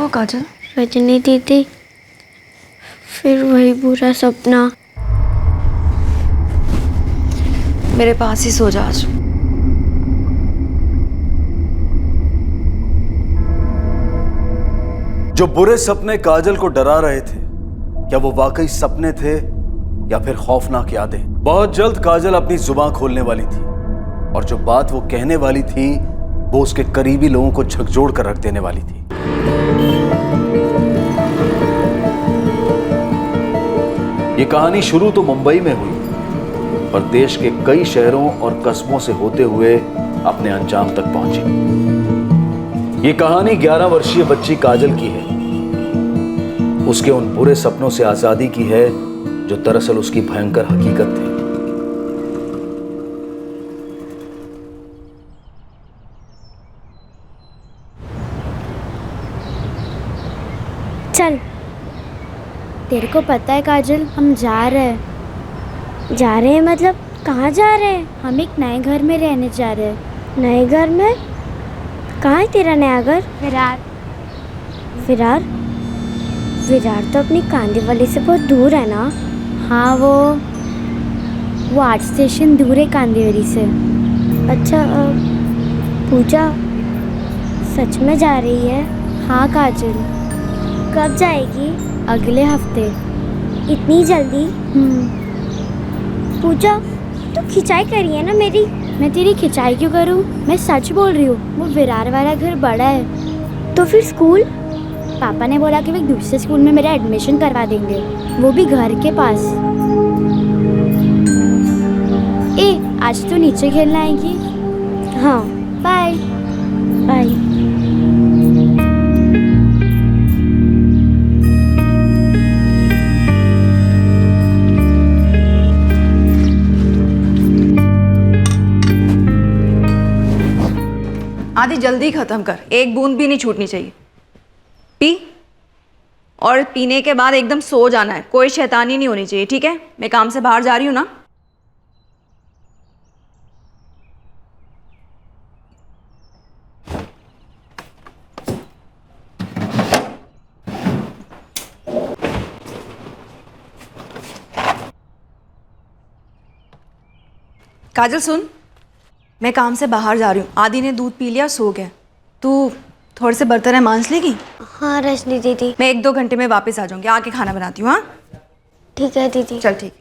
हुआ काजल? रजनी दीदी, फिर वही बुरा सपना। मेरे पास ही सो जा आज। जो बुरे सपने काजल को डरा रहे थे, क्या वो वाकई सपने थे या फिर खौफनाक यादें? बहुत जल्द काजल अपनी जुबान खोलने वाली थी और जो बात वो कहने वाली थी वो उसके करीबी लोगों को झकझोर कर रख देने वाली थी। ये कहानी शुरू तो मुंबई में हुई, पर देश के कई शहरों और कस्बों से होते हुए अपने अंजाम तक पहुंची। ये कहानी 11 वर्षीय बच्ची काजल की है, उसके उन बुरे सपनों से आजादी की है जो दरअसल उसकी भयंकर हकीकत थी। चल, तेरे को पता है काजल, हम जा रहे हैं मतलब कहाँ जा रहे हैं? हम एक नए घर में रहने जा रहे हैं। नए घर में? कहाँ है तेरा नया घर? विरार तो अपनी कांदीवली से बहुत दूर है ना? हाँ, वो 8 स्टेशन दूर है कांदीवली से। अच्छा, पूजा सच में जा रही है? हाँ काजल। कब जाएगी? अगले हफ्ते। इतनी जल्दी? पूजा, तू खिंचाई करी है ना मेरी? मैं तेरी खिंचाई क्यों करूँ? मैं सच बोल रही हूँ। वो विरार वाला घर बड़ा है। तो फिर स्कूल? पापा ने बोला कि वो एक दूसरे स्कूल में मेरा एडमिशन करवा देंगे, वो भी घर के पास। आज तो नीचे खेलना आएगी? हाँ, बाय बाय। आदि जल्दी खत्म कर, एक बूंद भी नहीं छूटनी चाहिए। पी, और पीने के बाद एकदम सो जाना है, कोई शैतानी नहीं होनी चाहिए, ठीक है? मैं काम से बाहर जा रही हूँ ना। काजल सुन, मैं काम से बाहर जा रही हूँ। आदि ने दूध पी लिया, सो गया। तू थोड़े से बर्तन है मांज लेगी? हाँ रजनी दीदी। मैं 1-2 घंटे में वापस आ जाऊंगी, आके खाना बनाती हूँ। हाँ ठीक है दीदी। चल ठीक।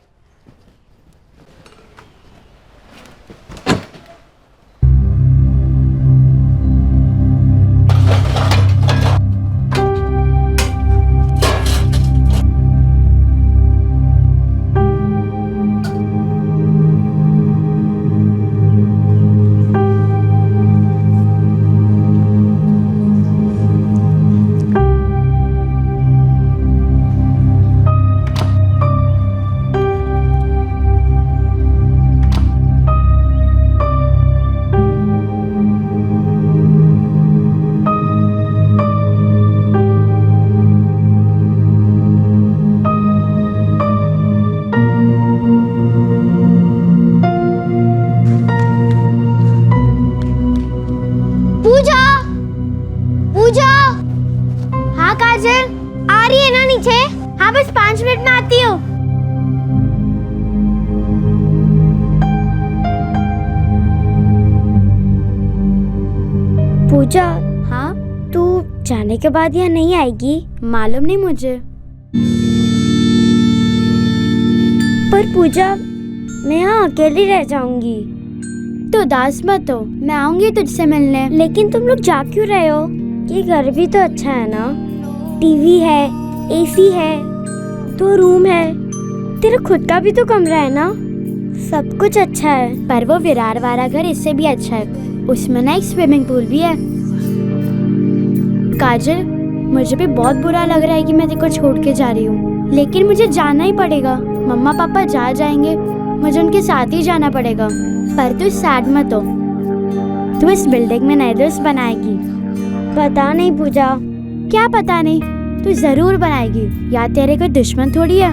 काजल आ रही है ना नीचे? हाँ, बस 5 मिनट में आती हूँ। पूजा। हाँ? तू जाने के बाद यहाँ नहीं आएगी? मालूम नहीं मुझे। पर पूजा, मैं यहाँ अकेली रह जाऊंगी। तो उदास मत हो, मैं आऊंगी तुझसे मिलने। लेकिन तुम लोग जा क्यों रहे हो? ये घर भी तो अच्छा है ना, टीवी है, एसी है, 2 रूम है, तेरा खुद का भी तो कमरा है ना, सब कुछ अच्छा है। पर वो विरार वाला घर इससे भी अच्छा है, उसमें ना एक स्विमिंग पूल भी है। काजल, मुझे भी बहुत बुरा लग रहा है कि मैं तेरे को छोड़ के जा रही हूँ, लेकिन मुझे जाना ही पड़ेगा। मम्मा पापा जा जाएंगे, मुझे उनके साथ ही जाना पड़ेगा। पर तू सैड मत हो, तू इस बिल्डिंग में नए दोस्त बनाएगी। पता नहीं पूजा। क्या पता नहीं? तू जरूर बनाएगी, या तेरे कोई दुश्मन थोड़ी है।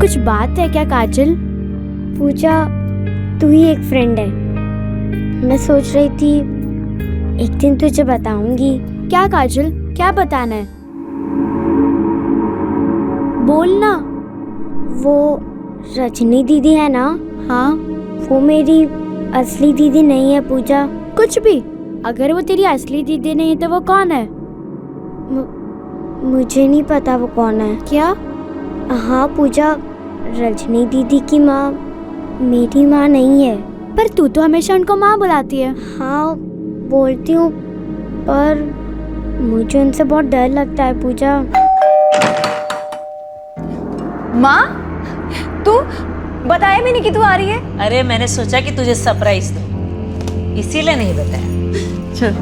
कुछ बात है क्या काजल? पूजा, तू ही एक फ्रेंड है। मैं सोच रही थी एक दिन तुझे बताऊंगी। क्या काजल, क्या बताना है? बोल ना। वो रजनी दीदी है ना, हाँ, वो मेरी असली दीदी नहीं है पूजा। कुछ भी। अगर वो तेरी असली दीदी नहीं है तो वो कौन है? मुझे नहीं पता वो कौन है। क्या? हाँ पूजा, रजनी दीदी की माँ मेरी माँ नहीं है। पर तू तो हमेशा उनको माँ बुलाती है। हाँ बोलती हूँ, पर मुझे उनसे बहुत डर लगता है पूजा। माँ, तू बताया भी नहीं कि तू आ रही है। अरे मैंने सोचा कि तुझे सरप्राइज दूं, इसीलिए नहीं बताया। चल।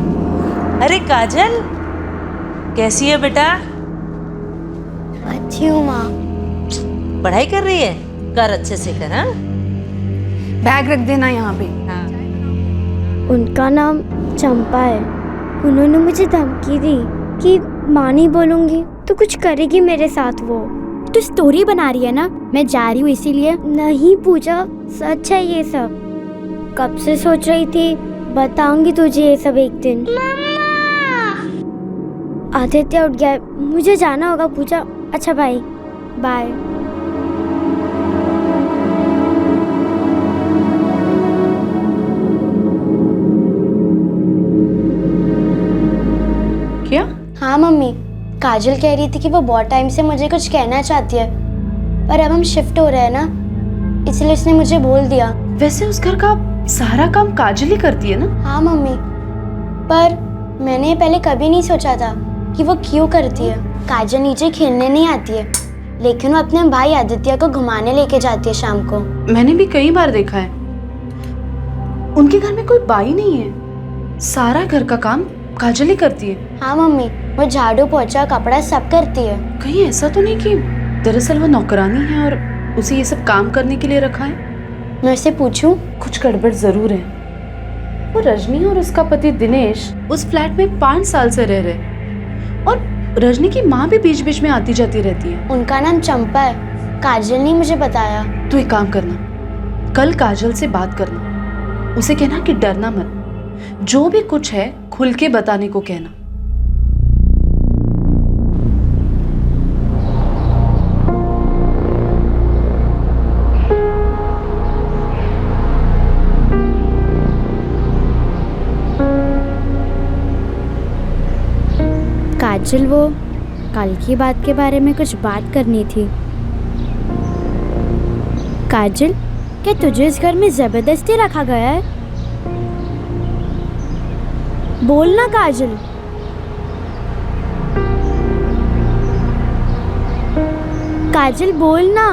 अरे काजल, कैसी है बेटा? अच्छी हूँ माँ। पढ़ाई कर रही है? कर अच्छे से कर। हाँ बैग रख देना यहाँ पे। हाँ। उनका नाम चंपा है। उन्होंने मुझे धमकी दी कि माँ नहीं बोलूंगी तो कुछ करेगी मेरे साथ वो। तू स्टोरी बना रही है ना? मैं जा रही हूँ इसीलिए। नहीं पूजा, सच है ये सब। कब से सोच रही थी बताऊंगी तुझे ये सब एक दिन। आदित्य उठ गया है, मुझे जाना होगा पूजा। अच्छा भाई, बाय। क्या? हाँ मम्मी, काजल कह रही थी कि वो बहुत टाइम से मुझे कुछ कहना चाहती है, पर अब हम शिफ्ट हो रहे हैं ना, इसलिए उसने मुझे बोल दिया। वैसे उस घर का सारा काम काजल ही करती है ना? हाँ मम्मी, पर मैंने पहले कभी नहीं सोचा था कि वो क्यों करती है। काजल नीचे खेलने नहीं आती है, लेकिन वो अपने भाई आदित्य को घुमाने लेके जाती है शाम को। मैंने भी कई बार देखा है। उनके घर में कोई बाई नहीं है, सारा घर का काम काजल ही करती है। हाँ मम्मी, वो झाड़ू पोछा कपड़ा सब करती है। कहीं ऐसा तो नहीं कि दरअसल वो नौकरानी है और उसे ये सब काम करने के लिए रखा है? मैं उससे पूछूं? कुछ गड़बड़ जरूर है। वो रजनी और उसका पति दिनेश उस फ्लैट में 5 साल से रह रहे, और रजनी की माँ भी बीच बीच में आती जाती रहती है। उनका नाम चंपा है, काजल ने मुझे बताया। तो एक काम करना, कल काजल से बात करना, उसे कहना कि डरना मत, जो भी कुछ है खुल के बताने को कहना। काजल, वो कल की बात के बारे में कुछ बात करनी थी। काजल, क्या तुझे इस घर में जबरदस्ती रखा गया है? बोलना काजल। काजल बोलना।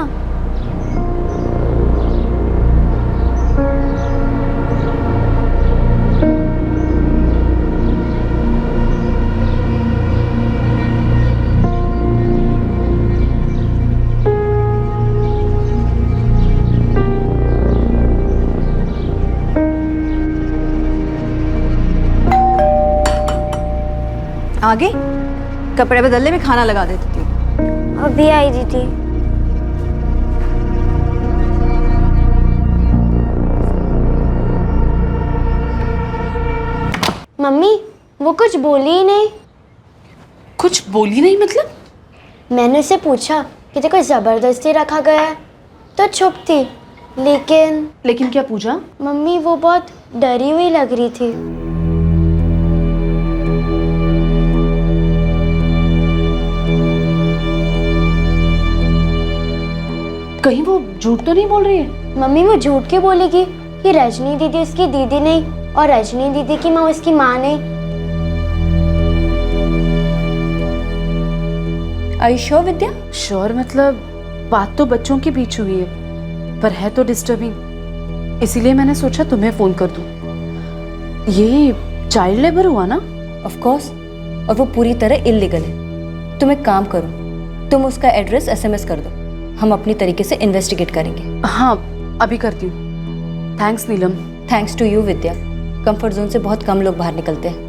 आगे कपड़े बदलने में खाना लगा देती हूँ। अभी आई दीदी। मम्मी, वो कुछ बोली ही नहीं। कुछ बोली नहीं मतलब? मैंने उससे पूछा कि तेरे को जबरदस्ती रखा गया है, तो चुप थी। लेकिन क्या पूजा? मम्मी वो बहुत डरी हुई लग रही थी। कहीं वो झूठ तो नहीं बोल रही है? मम्मी वो झूठ क्यों बोलेगी कि रजनी दीदी उसकी दीदी नहीं और रजनी दीदी की माँ उसकी माँ नहीं। आयुष्यो विद्या? श्योर, मतलब बात तो बच्चों के बीच हुई है, पर है तो डिस्टर्बिंग, इसीलिए मैंने सोचा तुम्हें फोन कर दूं। ये चाइल्ड लेबर हुआ ना? ऑफ कोर्स, और वो पूरी तरह इलीगल है। तुम एक काम करो, तुम उसका एड्रेस एसएमएस कर दो, हम अपनी तरीके से इन्वेस्टिगेट करेंगे। हाँ, अभी करती हूँ। Thanks Neelam. Thanks to you Vidya. Comfort zone से बहुत कम लोग बाहर निकलते हैं।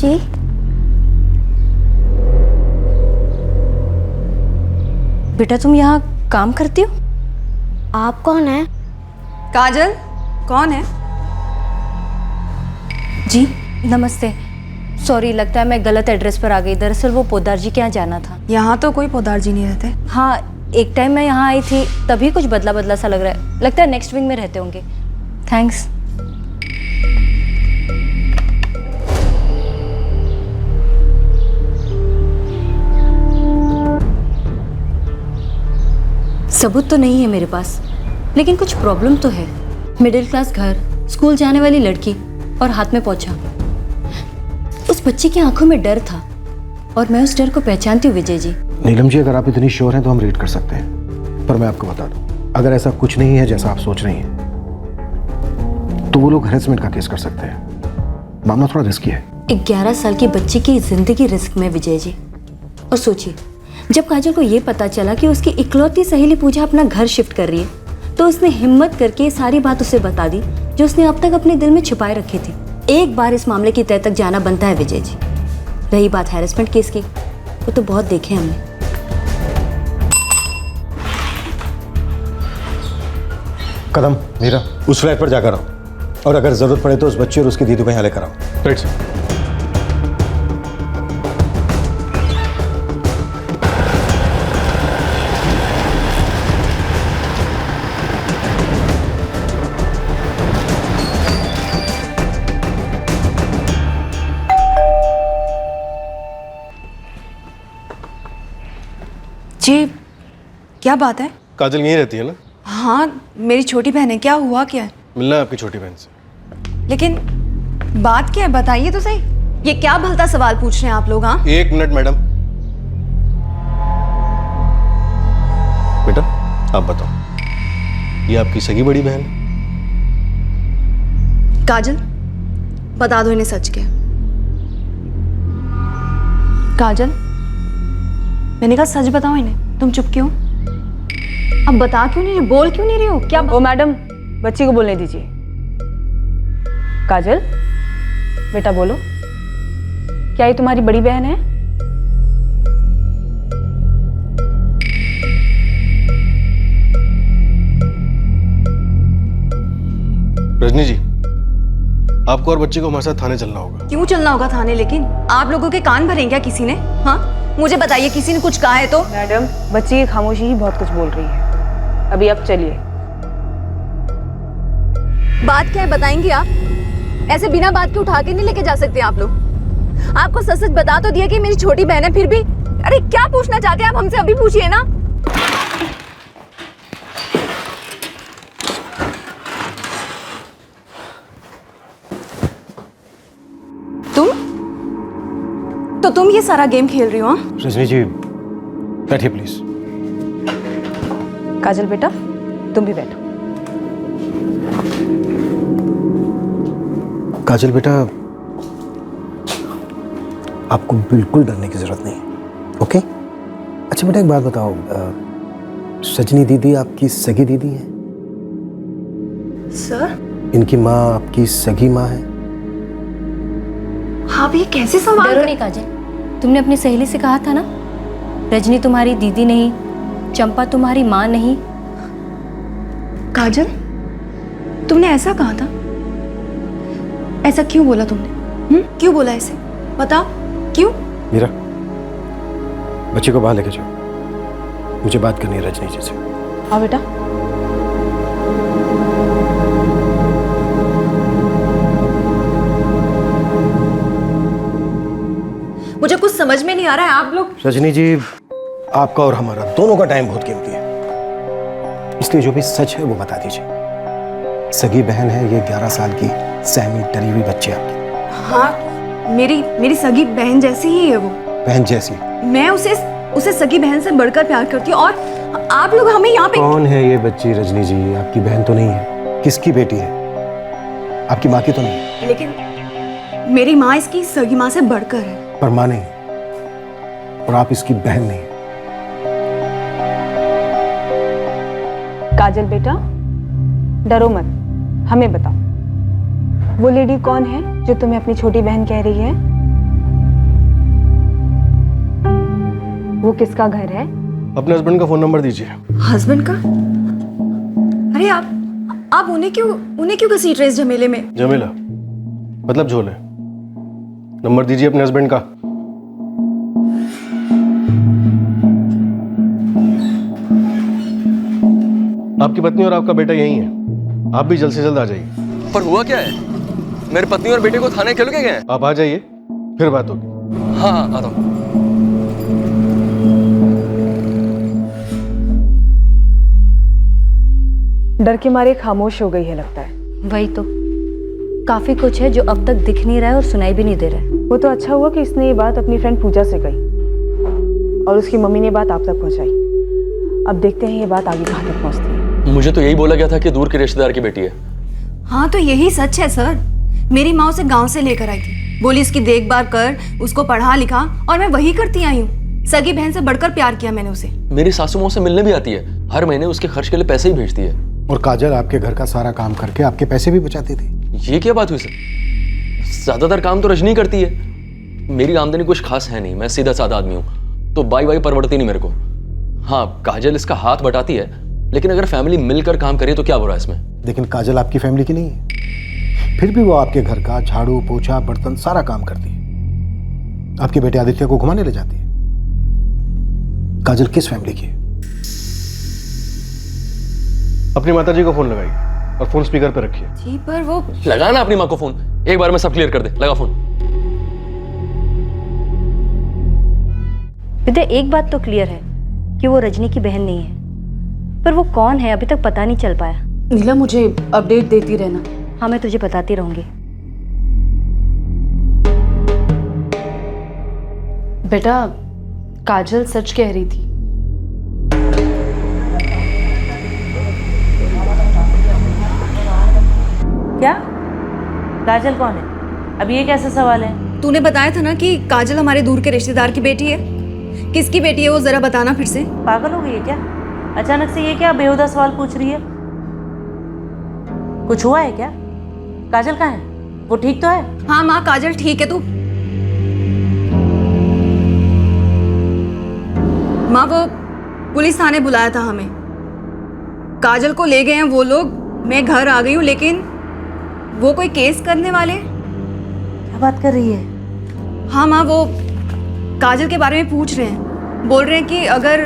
जी। बेटा तुम यहाँ काम करती हो? आप कौन है? काजल कौन है? जी नमस्ते। सॉरी, लगता है मैं गलत एड्रेस पर आ गई। दरअसल वो पोदार जी के यहाँ जाना था। यहाँ तो कोई पोदार जी नहीं रहते। हाँ, एक टाइम मैं यहाँ आई थी, तभी कुछ बदला बदला सा लग रहा है। लगता है नेक्स्ट विंग में रहते होंगे। थैंक्स। सबूत तो नहीं है मेरे पास, लेकिन कुछ प्रॉब्लम तो है। मिडिल क्लास घर, स्कूल जाने वाली लड़की और हाथ में पोंछा। उस बच्ची की आंखों में डर था और मैं उस डर को पहचानती हूँ विजय जी। नीलम जी, अगर आप इतनी श्योर हैं तो हम रेड कर सकते हैं, पर मैं आपको बता दूं, अगर ऐसा कुछ नहीं है जैसा आप सोच रही हैं, तो वो लोग हैरेसमेंट का केस कर सकते हैं। मामला थोड़ा रिस्की है। 11 साल की बच्ची की जिंदगी रिस्क में विजय जी। और सोचिए, जब काजल को ये पता चला कि उसकी इकलौती सहेली पूजा अपना घर शिफ्ट कर रही है, तो उसने हिम्मत करके ये सारी बात उसे बता दी जो उसने अब तक अपने दिल में छुपाए रखी थी। एक बार इस मामले की तह तक जाना बनता है विजय जी। रही बात हैरेसमेंट केस की, वो तो बहुत देखे हमने। कदम, मीरा, उस फ्लैट पर जाकर आओ, और अगर जरूरत पड़े तो उस बच्ची और उसकी दीदी को यहाँ लेकर आओ। Right sir. जी क्या बात है? काजल यहीं रहती है ना? हाँ मेरी छोटी बहन है। क्या हुआ क्या है? मिलना है आपकी छोटी बहन से। लेकिन बात क्या है बताइए तो सही। ये क्या भलता सवाल पूछ रहे हैं आप लोग? हाँ 1 मिनट मैडम। बेटा आप बताओ, ये आपकी सगी बड़ी बहन है? काजल बता दो इन्हें सच क्या। काजल मैंने कहा सच बताओ इन्हें। तुम चुप क्यों? अब बता क्यों नहीं रही? बोल क्यों नहीं रही हो? क्या ओ मैडम, बच्ची को बोलने दीजिए। काजल बेटा बोलो, क्या ये तुम्हारी बड़ी बहन है? रजनी जी, आपको और बच्चे को हमारे साथ थाने चलना होगा। क्यों चलना होगा थाने? लेकिन आप लोगों के कान भरे क्या किसी ने? हाँ मुझे बताइए, किसी ने कुछ कहा है तो? मैडम, बच्ची की खामोशी ही बहुत कुछ बोल रही है। अभी आप चलिए। बात क्या है बताएंगे आप? ऐसे बिना बात के उठा के नहीं लेके जा सकते आप लोग। आपको सच सच बता तो दिया कि मेरी छोटी बहन है, फिर भी अरे क्या पूछना चाहते हैं आप हमसे? अभी पूछिए ना। तुम ये सारा गेम खेल रही हो? हाँ रजनी जी बैठिए प्लीज। काजल बेटा तुम भी बैठो। काजल बेटा, आपको बिल्कुल डरने की जरूरत नहीं है, ओके? अच्छा बेटा एक बात बताओ, सजनी दीदी आपकी सगी दीदी है? सर इनकी माँ आपकी सगी माँ है? आप ये कैसे सवाल? डरो नहीं काजल, तुमने अपनी सहेली से कहा था ना, रजनी तुम्हारी दीदी नहीं, चंपा तुम्हारी माँ नहीं। काजल तुमने ऐसा कहा था? ऐसा क्यों बोला तुमने? क्यों बोला ऐसे? बताओ क्यों? मीरा, बच्चे को बाहर लेके जाओ, मुझे बात करनी है रजनी जी से। हाँ बेटा। मुझे कुछ समझ में नहीं आ रहा है। आप लोग रजनी जी, आपका और हमारा दोनों का टाइम बहुत कीमती है, इसलिए जो भी सच है वो बता दीजिए। सगी बहन है ये 11 साल की सहमी डरी हुई बच्ची आपकी। हाँ मेरी सगी बहन जैसी ही है वो। बहन जैसी? मैं उसे सगी बहन से बढ़कर प्यार करती हूँ। और आप लोग हमें यहाँ पे। कौन है ये बच्ची रजनी जी? आपकी बहन तो नहीं है, किसकी बेटी है? आपकी माँ की तो नहीं? लेकिन मेरी माँ इसकी सगी माँ से बढ़कर है। पर माँ नहीं, और आप इसकी बहन नहीं। काजल बेटा डरो मत, हमें बताओ वो लेडी कौन है जो तुम्हें अपनी छोटी बहन कह रही है? वो किसका घर है? अपने हस्बैंड का फ़ोन नंबर दीजिए। हस्बैंड का? अरे आप उन्हें क्यों घसीट रहे इस झमेले में? जमीला मतलब झोले। नंबर दीजिए अपने हस्बैंड का। आपकी पत्नी और आपका बेटा यही है, आप भी जल्द से जल्द आ जाइए। पर हुआ क्या है? मेरी पत्नी और बेटे को थाने क्यों लेके गए? आप आ जाइए, फिर बात होगी। हाँ हाँ आता हूँ। डर के मारे खामोश हो गई है लगता है। वही तो, काफी कुछ है जो अब तक दिख नहीं रहा है और सुनाई भी नहीं दे रहा है। वो तो अच्छा हुआ कि इसने ये बात अपनी फ्रेंड पूजा से कही और उसकी मम्मी ने बात आप तक पहुंचाई। अब देखते हैं ये बात आगे कहाँ तक पहुंचती है। मुझे तो यही बोला गया था कि दूर के रिश्तेदार की बेटी है। हाँ तो यही सच है सर। मेरी माँ उसे गांव से लेकर आई थी, बोली इसकी देखभाल कर, उसको पढ़ा लिखा, और मैं वही करती आई हूँ। सगी बहन से बढ़कर प्यार किया मैंने उसे। मेरी सासू माँ से मिलने भी आती है, हर महीने उसके खर्च के लिए पैसे ही भेजती है। और काजल आपके घर का सारा काम करके आपके पैसे भी बचाती थी। ये क्या बात हुई सर? ज्यादातर काम तो रजनी करती है। मेरी आमदनी कुछ खास है नहीं, मैं सीधा साधा आदमी हूँ, तो बाई परवड़ती नहीं मेरे को। हाँ काजल इसका हाथ बटाती है, लेकिन अगर फैमिली मिलकर काम करे तो क्या बुरा है इसमें? लेकिन काजल आपकी फैमिली की नहीं है, फिर भी वो आपके घर का झाड़ू पोछा बर्तन सारा काम करती है। आपके बेटे आदित्य को घुमाने ले जाती है। काजल किस फैमिली की है? अपनी माताजी को फोन लगाइए और फोन स्पीकर पर रखिए। जी पर वो लगा ना अपनी माँ को फोन, एक बार में सब क्लियर कर दे। लगा फोन। विद्या, एक बात तो क्लियर है कि वो रजनी की बहन नहीं है, पर वो कौन है अभी तक पता नहीं चल पाया। नीला मुझे अपडेट देती रहना। हाँ मैं तुझे बताती रहूंगी। बेटा काजल सच कह रही थी। क्या? काजल कौन है? अब ये कैसा सवाल है? तूने बताया था ना कि काजल हमारे दूर के रिश्तेदार की बेटी है। किसकी बेटी है वो जरा बताना फिर से। पागल हो गई है क्या? अचानक से ये क्या बेहुदा सवाल पूछ रही है? कुछ हुआ है क्या? काजल कहाँ है? वो ठीक तो है? हाँ माँ काजल ठीक है। तू माँ वो पुलिस थाने बुलाया था हमें, काजल को ले गए हैं वो लोग। मैं घर आ गई हूँ, लेकिन वो कोई केस करने वाले। क्या बात कर रही है? हाँ माँ वो काजल के बारे में पूछ रहे हैं, बोल रहे हैं कि अगर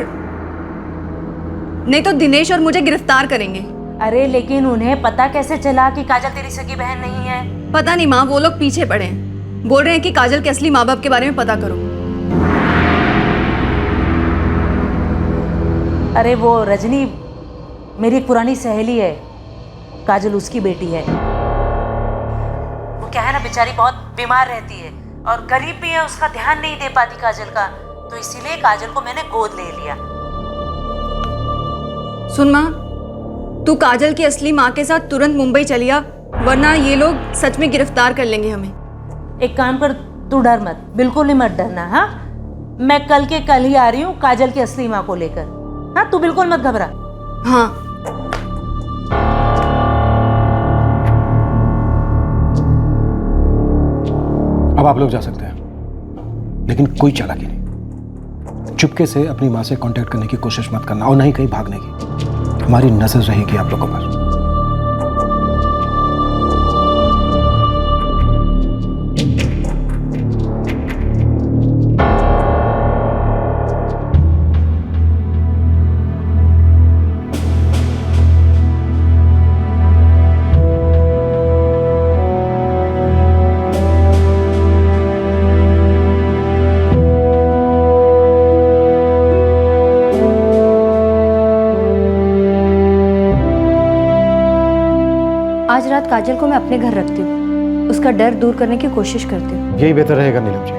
नहीं तो दिनेश और मुझे गिरफ्तार करेंगे। अरे लेकिन उन्हें पता कैसे चला कि काजल तेरी सगी बहन नहीं है? पता नहीं माँ, वो लोग पीछे पड़े हैं, बोल रहे हैं कि काजल के असली माँ बाप के बारे में पता करो। अरे वो रजनी मेरी एक पुरानी सहेली है, काजल उसकी बेटी है। वो क्या है ना, बेचारी बहुत बीमार रहती है और गरीब भी है, उसका ध्यान नहीं दे पाती काजल का, तो इसीलिए काजल को मैंने गोद ले लिया। सुन माँ, तू काजल की असली माँ के साथ तुरंत मुंबई चली आ, वरना ये लोग सच में गिरफ्तार कर लेंगे हमें। एक काम कर, तू डर मत, बिल्कुल ही मत डरना। हाँ मैं कल के कल ही आ रही हूँ काजल की असली माँ को लेकर। हाँ तू बिल्कुल मत घबरा। हाँ अब आप लोग जा सकते हैं, लेकिन कोई चालाकी नहीं। चुपके से अपनी माँ से कांटेक्ट करने की कोशिश मत करना और ना ही कहीं भागने की। हमारी नजर रहेगी आप लोगों पर। आज रात काजल को मैं अपने घर रखती हूँ, उसका डर दूर करने की कोशिश करती हूँ। यही बेहतर रहेगा नीलम जी।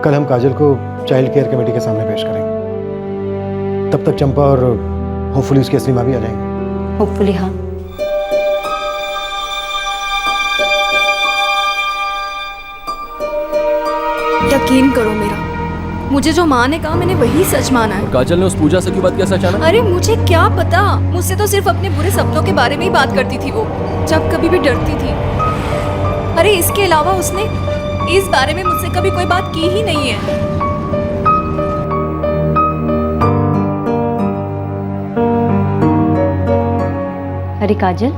कल हम काजल को चाइल्ड केयर कमेटी के सामने पेश करेंगे। तब तक चंपा और होपफुली उसकी असली माँ भी आ जाएंगे। होपफुली हाँ। यकीन करो मेरा, मुझे जो माँ ने कहा मैंने वही सच माना है। काजल ने उस पूजा से क्यों बात किया अचानक? अरे मुझे क्या पता, मुझसे तो सिर्फ अपने बुरे सपनों के बारे में ही बात करती थी वो, जब कभी भी डरती थी। अरे इसके अलावा उसने इस बारे में मुझसे कभी कोई बात की ही नहीं है। अरे काजल,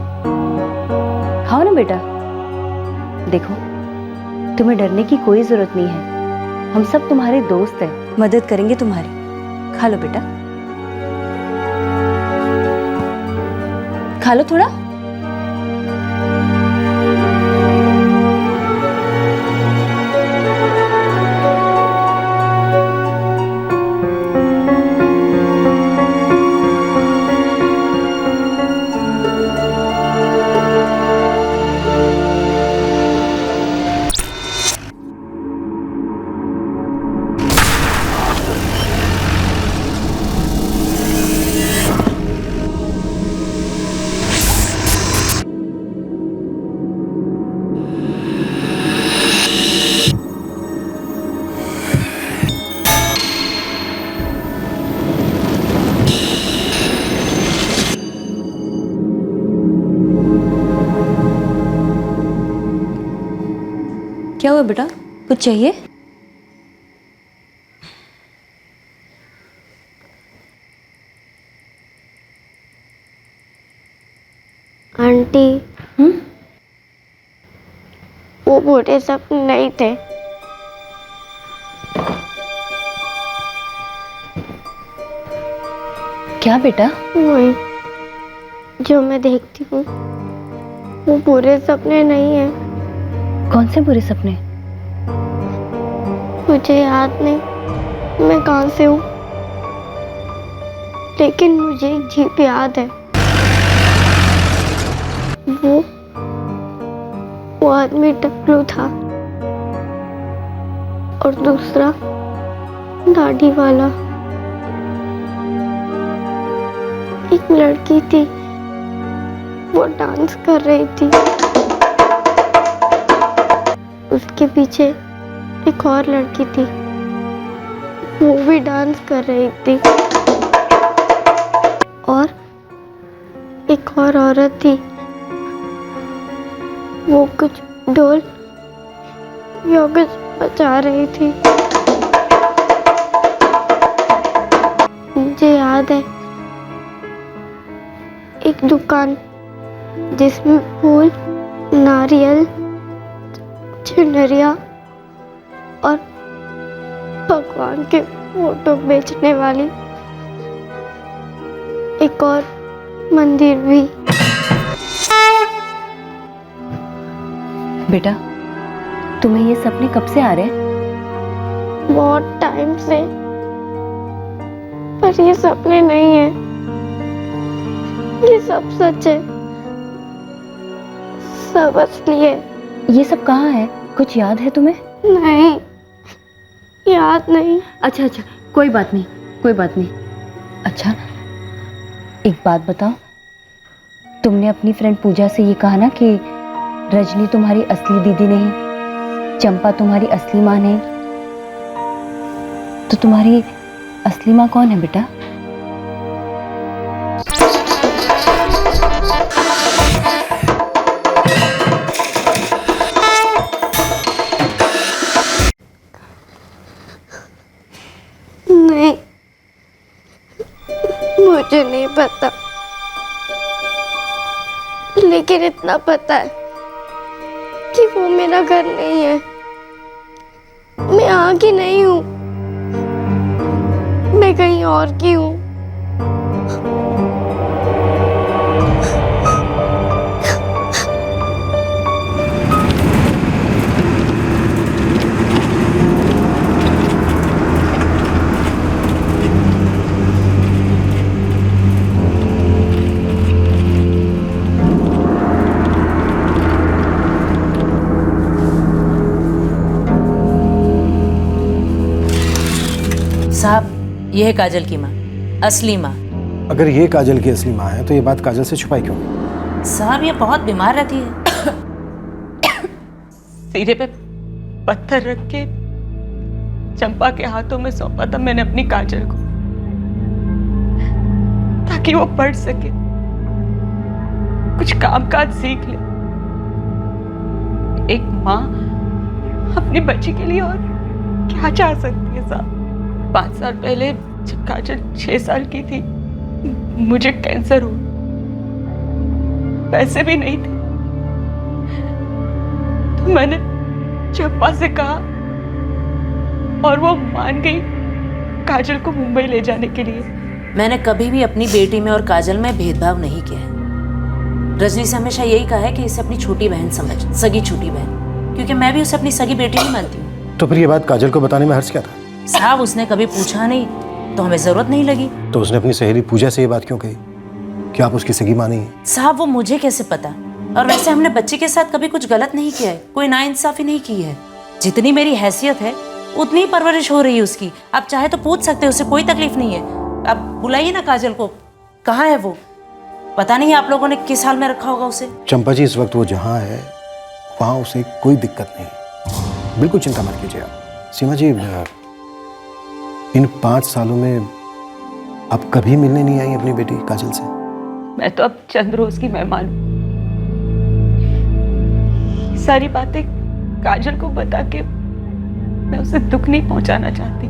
खाओ ना बेटा। देखो, तुम्हें डरने की कोई जरूरत नहीं है, हम सब तुम्हारे दोस्त हैं, मदद करेंगे तुम्हारी। खा लो बेटा, खा लो थोड़ा। क्या हुआ बेटा, कुछ चाहिए? आंटी, वो बुरे सपने नहीं थे। क्या बेटा? वही जो मैं देखती हूँ, वो बुरे सपने नहीं है। कौन से बुरे सपने? मुझे याद नहीं मैं कहाँ से हूँ, लेकिन मुझे एक जीप याद है। वो आदमी टकलू था और दूसरा दाढ़ी वाला। एक लड़की थी, वो डांस कर रही थी, उसके पीछे एक और लड़की थी, वो भी डांस कर रही थी, और एक और औरत थी, वो कुछ ढोल या कुछ बजा रही थी। मुझे याद है एक दुकान जिसमें फूल, नारियल, चुनरिया और भगवान के फोटो बेचने वाली एक और मंदिर भी। बेटा, तुम्हें ये सपने कब से आ रहे हैं? बहुत टाइम से, पर ये सपने नहीं है, ये सब सच है, सब असली है। ये सब कहाँ है? कुछ याद है तुम्हें? नहीं, याद नहीं। अच्छा अच्छा, कोई बात नहीं, कोई बात नहीं। अच्छा, एक बात बताओ, तुमने अपनी फ्रेंड पूजा से ये कहा ना कि रजनी तुम्हारी असली दीदी नहीं, चंपा तुम्हारी असली माँ नहीं, तो तुम्हारी असली माँ कौन है बेटा? नहीं, मुझे नहीं पता, लेकिन इतना पता है कि वो मेरा घर नहीं है। मैं यहाँ की नहीं हूँ, मैं कहीं और की हूँ। साहब, ये है काजल की माँ, असली माँ। अगर ये काजल की असली माँ है तो ये बात काजल से छुपाई क्यों? साहब, ये बहुत बीमार रहती है। सिरे पे पत्थर रख के चंपा के हाथों में सौंपा था मैंने अपनी काजल को, ताकि वो पढ़ सके, कुछ कामकाज सीख ले। एक माँ अपनी बच्ची के लिए और क्या चाह सकती है साहब? 5 साल पहले जब काजल 6 साल की थी, मुझे कैंसर हुआ। पैसे भी नहीं थे, तो मैंने चंपा से कहा और वो मान गई काजल को मुंबई ले जाने के लिए। मैंने कभी भी अपनी बेटी में और काजल में भेदभाव नहीं किया है। रजनी से हमेशा यही कहा है कि इसे अपनी छोटी बहन समझ, सगी छोटी बहन, क्योंकि मैं भी उसे अपनी सगी बेटी नहीं मानती हूँ। तो फिर ये बात काजल को बताने में हर्ज क्या था? साहब उसने कभी पूछा नहीं तो हमें जरूरत नहीं लगी। तो उसने अपनी सहेली पूजा से ये बात क्यों कही कि आप उसकी सगी मानी हैं? साहब वो मुझे कैसे पता? और वैसे हमने बच्ची के साथ कभी कुछ गलत नहीं किया है, कोई नाइंसाफी नहीं की है। जितनी मेरी हैसियत है उतनी ही परवरिश हो रही है उसकी। आप चाहे तो पूछ सकते हो, उसे कोई तकलीफ नहीं है। अब बुलाइए ना काजल को। कहाँ है वो? पता नहीं आप लोगों ने किस हाल में रखा होगा उसे। चंपा जी, इस वक्त वो जहाँ है वहाँ उसे कोई दिक्कत नहीं, बिल्कुल चिंता मत कीजिए आप। सीमा जी, इन 5 सालों में आप कभी मिलने नहीं आई अपनी बेटी काजल से? मैं तो अब चंद रोज की मेहमान हूँ। सारी बातें काजल को बता के मैं उसे दुख नहीं पहुंचाना चाहती।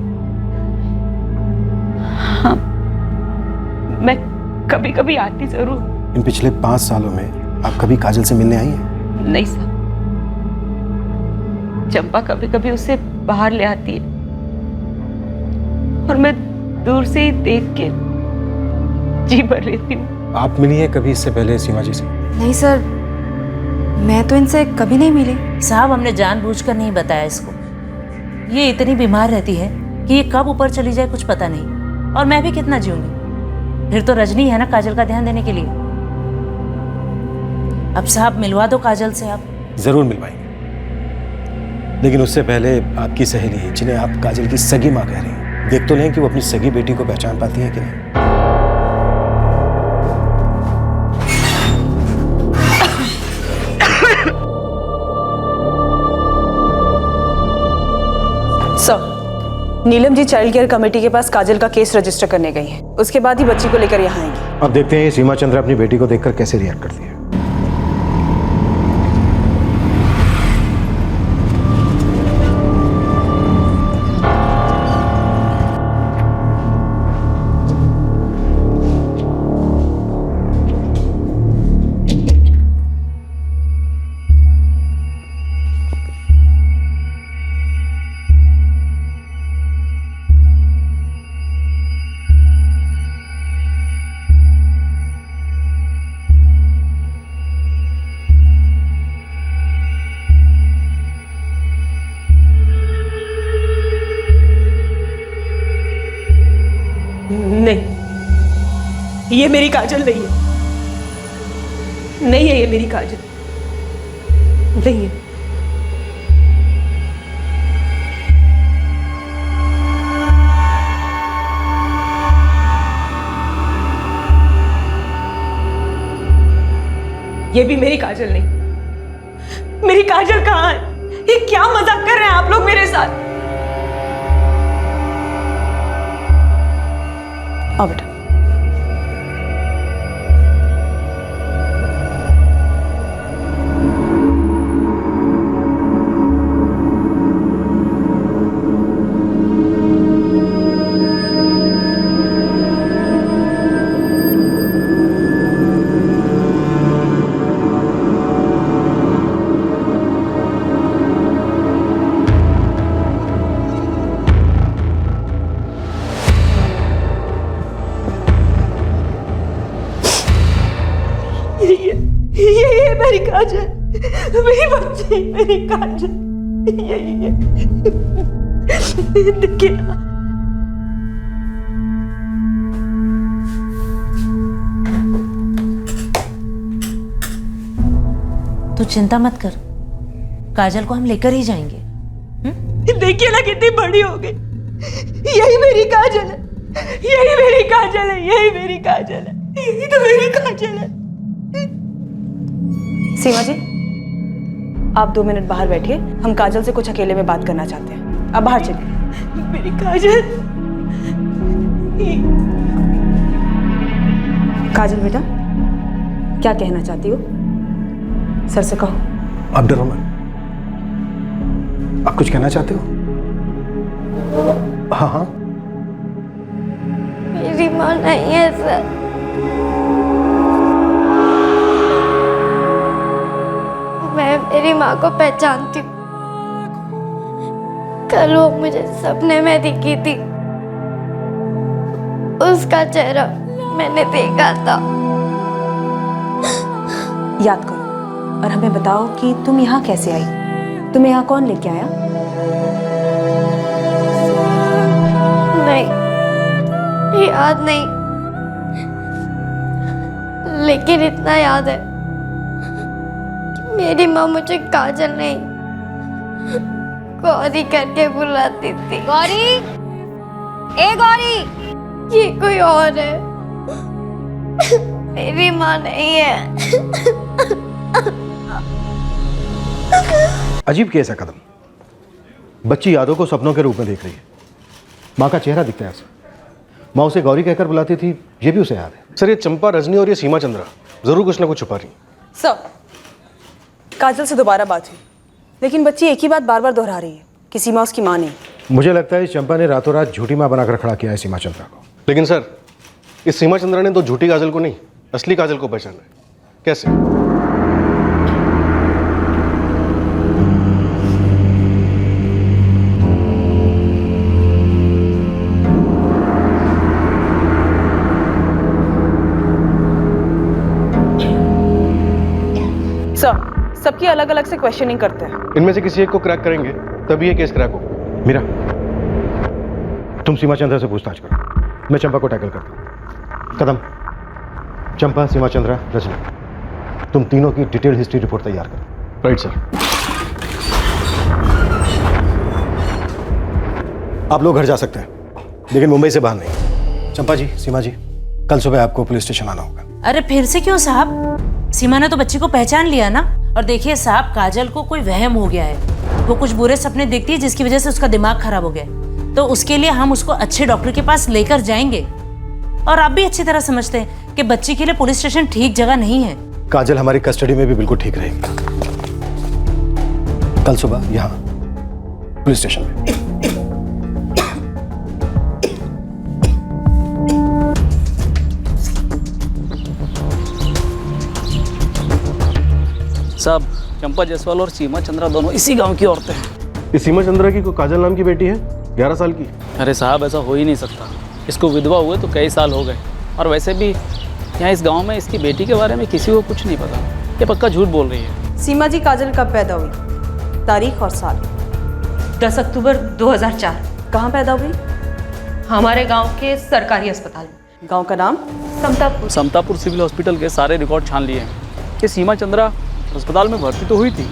हाँ, मैं कभी कभी आती जरूर। इन पिछले 5 सालों में आप कभी काजल से मिलने आई हैं? नहीं साहब, चंपा कभी कभी उसे बाहर ले आती है और मैं दूर से ही देख के जी भर लेती हूँ। आप मिली हैं कभी इससे पहले सीमा जी से? नहीं सर, मैं तो इनसे कभी नहीं मिली। साहब हमने जानबूझकर नहीं बताया इसको। ये इतनी बीमार रहती है कि ये कब ऊपर चली जाए कुछ पता नहीं। और मैं भी कितना जीऊंगी? फिर तो रजनी है ना काजल का ध्यान देने के लिए। अब साहब मिलवा दो काजल से आप। जरूर मिलवाएंगे, लेकिन उससे पहले आपकी सहेली जिन्हें आप काजल की सगी माँ कह रही हैं, देख तो लें कि वो अपनी सगी बेटी को पहचान पाती है कि नहीं। Sir, Neelam ji child care committee के पास काजल का केस रजिस्टर करने गई हैं। उसके बाद ही बच्ची को लेकर यहाँ आएंगी। अब देखते हैं ये सीमा चंद्र अपनी बेटी को देखकर कैसे रिएक्ट करती है। नहीं, ये मेरी काजल नहीं है। नहीं है ये मेरी काजल, नहीं है। ये भी मेरी काजल नहीं। मेरी काजल कहाँ है? ये क्या मजाक कर रहे हैं आप लोग मेरे साथ? आओ बेटा। ये मेरी काजल, मेरी बच्ची, मेरी काजल, ये देखिए ना। तू चिंता मत कर, काजल को हम लेकर ही जाएंगे। देखिए ना कितनी बड़ी हो गई। यही मेरी काजल है, यही मेरी काजल है, यही मेरी काजल है, यही तो मेरी काजल है। सीमा जी, आप 2 मिनट बाहर बैठिए, हम काजल से कुछ अकेले में बात करना चाहते हैं। आप बाहर चलिए। मेरी काजल। काजल बेटा, क्या कहना चाहती हो? सर से कहो। अब्दुल रहमान, आप कुछ कहना चाहते हो? हाँ हाँ। मेरी माँ नहीं है सर। माँ को पहचानती हूँ। कल वो मुझे सपने में दिखी थी, उसका चेहरा मैंने देखा था। याद करो और हमें बताओ कि तुम यहाँ कैसे आई, तुम्हें यहाँ कौन लेके आया? नहीं, याद नहीं, लेकिन इतना याद है कि मेरी माँ मुझे काजल नहीं गौरी करके बुलाती थी। गौरी, ए गौरी, ये कोई और है, मेरी माँ नहीं है। अजीब केस है कदम। बच्ची यादों को सपनों के रूप में देख रही है, माँ का चेहरा दिखता है उसे। माँ उसे गौरी कहकर बुलाती थी, ये भी उसे याद है। सर ये चंपा, रजनी और ये सीमा चंद्रा जरूर कुछ ना कुछ छुपा रही। सर, काजल से दोबारा बात हुई, लेकिन बच्ची एक ही बात बार बार दोहरा रही है कि सीमा उसकी माँ नहीं। मुझे लगता है इस चंपा ने रातों रात झूठी माँ बनाकर खड़ा किया है सीमा चंद्रा को। लेकिन सर इस सीमा चंद्रा ने तो झूठी काजल को नहीं, असली काजल को पहचाना है। कैसे? सर, सबकी अलग अलग से क्वेश्चनिंग करते हैं। इनमें से किसी एक को क्रैक करेंगे तभी ये केस क्रैक होगा। मीरा, तुम सीमा चंद्रा से पूछताछ करो, मैं चंपा को टैकल करता हूँ। कदम, चंपा, सीमा चंद्रा, रजनी, तुम तीनों की डिटेल हिस्ट्री रिपोर्ट तैयार करो। Right sir. आप लोग घर जा सकते हैं, लेकिन मुंबई से बाहर नहीं। चंपा जी, सीमा जी, कल सुबह आपको पुलिस स्टेशन आना होगा। अरे फिर से क्यों साहब? सीमा ने तो बच्ची को पहचान लिया ना। और देखिए साहब, काजल को कोई वहम हो गया है, वो कुछ बुरे सपने देखती है जिसकी वजह से उसका दिमाग खराब हो गया। तो उसके लिए हम उसको अच्छे डॉक्टर के पास लेकर जाएंगे। और आप भी अच्छी तरह समझते हैं कि बच्ची के लिए पुलिस स्टेशन ठीक जगह नहीं है। काजल हमारी कस्टडी में भी बिल्कुल ठीक रहेगी। कल सुबह यहाँ पुलिस स्टेशन में। साहब, चंपा जायसवाल और सीमा चंद्रा दोनों इसी गांव की औरतें हैं। इस सीमा चंद्रा की कोई काजल नाम की बेटी है, 11 साल की। अरे साहब, ऐसा हो ही नहीं सकता। इसको विधवा हुए तो कई साल हो गए, और वैसे भी यहाँ इस गांव में इसकी बेटी के बारे में किसी को कुछ नहीं पता। ये पक्का झूठ बोल रही है। सीमा जी काजल कब पैदा हुई? तारीख और साल? 10 अक्टूबर 2004। कहाँ पैदा हुई? हमारे गांव के सरकारी अस्पताल में। गांव का नाम? समतापुर। समतापुर सिविल हॉस्पिटल के सारे रिकॉर्ड छान लिए हैं कि सीमा चंद्रा अस्पताल में भर्ती तो हुई थी,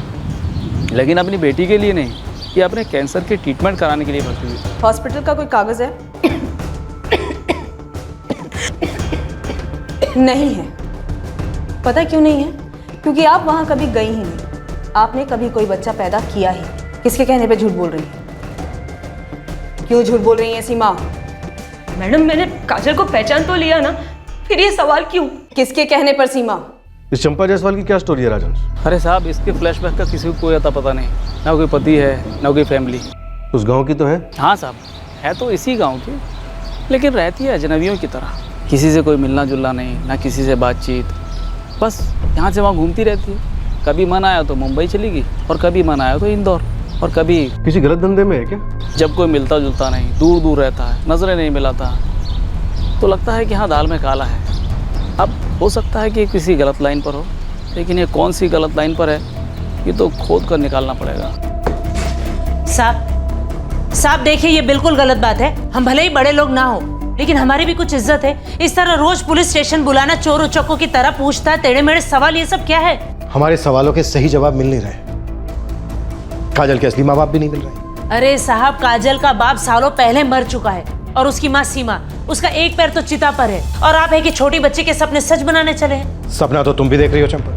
लेकिन अपनी बेटी के लिए नहीं, ये अपने कैंसर के ट्रीटमेंट कराने के लिए भर्ती हुई। हॉस्पिटल का कोई कागज है? नहीं है। पता क्यों नहीं है? क्योंकि आप वहां कभी गई ही नहीं। आपने कभी कोई बच्चा पैदा किया ही। किसके कहने पे झूठ बोल रही है? क्यों झूठ बोल रही है सीमा? मैडम, मैंने काजल को पहचान तो लिया ना, फिर ये सवाल क्यों? किसके कहने पर सीमा? इस चंपा जायसवाल की क्या स्टोरी है राजन? अरे साहब, इसके फ्लैशबैक का किसी को कोई अता पता नहीं, ना कोई पति है ना कोई फैमिली। उस गांव की तो है? हाँ साहब, है तो इसी गांव की, लेकिन रहती है अजनबियों की तरह। किसी से कोई मिलना जुलना नहीं, ना किसी से बातचीत, बस यहाँ से वहाँ घूमती रहती है। कभी मन आया तो मुंबई चली गई, और कभी मन आया तो इंदौर, और कभी किसी गलत धंधे में है क्या? जब कोई मिलता जुलता नहीं, दूर दूर रहता है, नजरें नहीं मिलाता, तो लगता है कि हाँ दाल में काला है। अब हो सकता है कि किसी गलत लाइन पर हो, लेकिन ये कौन सी गलत लाइन पर है, ये तो खोद कर निकालना पड़ेगा। साहब देखिए, ये बिल्कुल गलत बात है। हम भले ही बड़े लोग ना हो, लेकिन हमारी भी कुछ इज्जत है। इस तरह रोज पुलिस स्टेशन बुलाना, चोर उचक्कों की तरह पूछता है, टेढ़े मेढ़े सवाल, ये सब क्या है? हमारे सवालों के सही जवाब मिल नहीं रहे। काजल के असली माँ बाप भी नहीं मिल रहे। अरे साहब, काजल का बाप सालों पहले मर चुका है, और उसकी माँ सीमा, उसका एक पैर तो चिता पर है। और आप है कि छोटी बच्ची के सपने सच बनाने चले हैं। सपना तो तुम भी देख रही हो चंपा,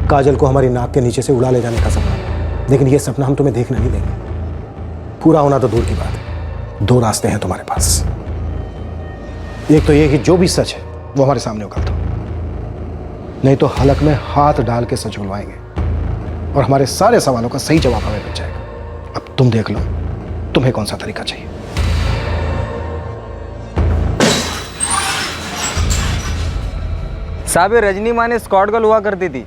काजल को हमारी नाक के नीचे से उड़ा ले जाने का सपना। लेकिन ये सपना हम तुम्हें देखने नहीं देंगे। पूरा होना तो दूर की बात है। 2 रास्ते हैं तुम्हारे पास। एक तो ये कि जो भी सच है वो हमारे सामने उगल दो, नहीं तो हलक में हाथ डाल के सच बुलवाएंगे और हमारे सारे सवालों का सही जवाब हमें मिल जाएगा। अब तुम देख लो तुम्हें कौन सा तरीका चाहिए। साहब, रजनी माँ ने स्कॉट गर्ल हुआ करती थी।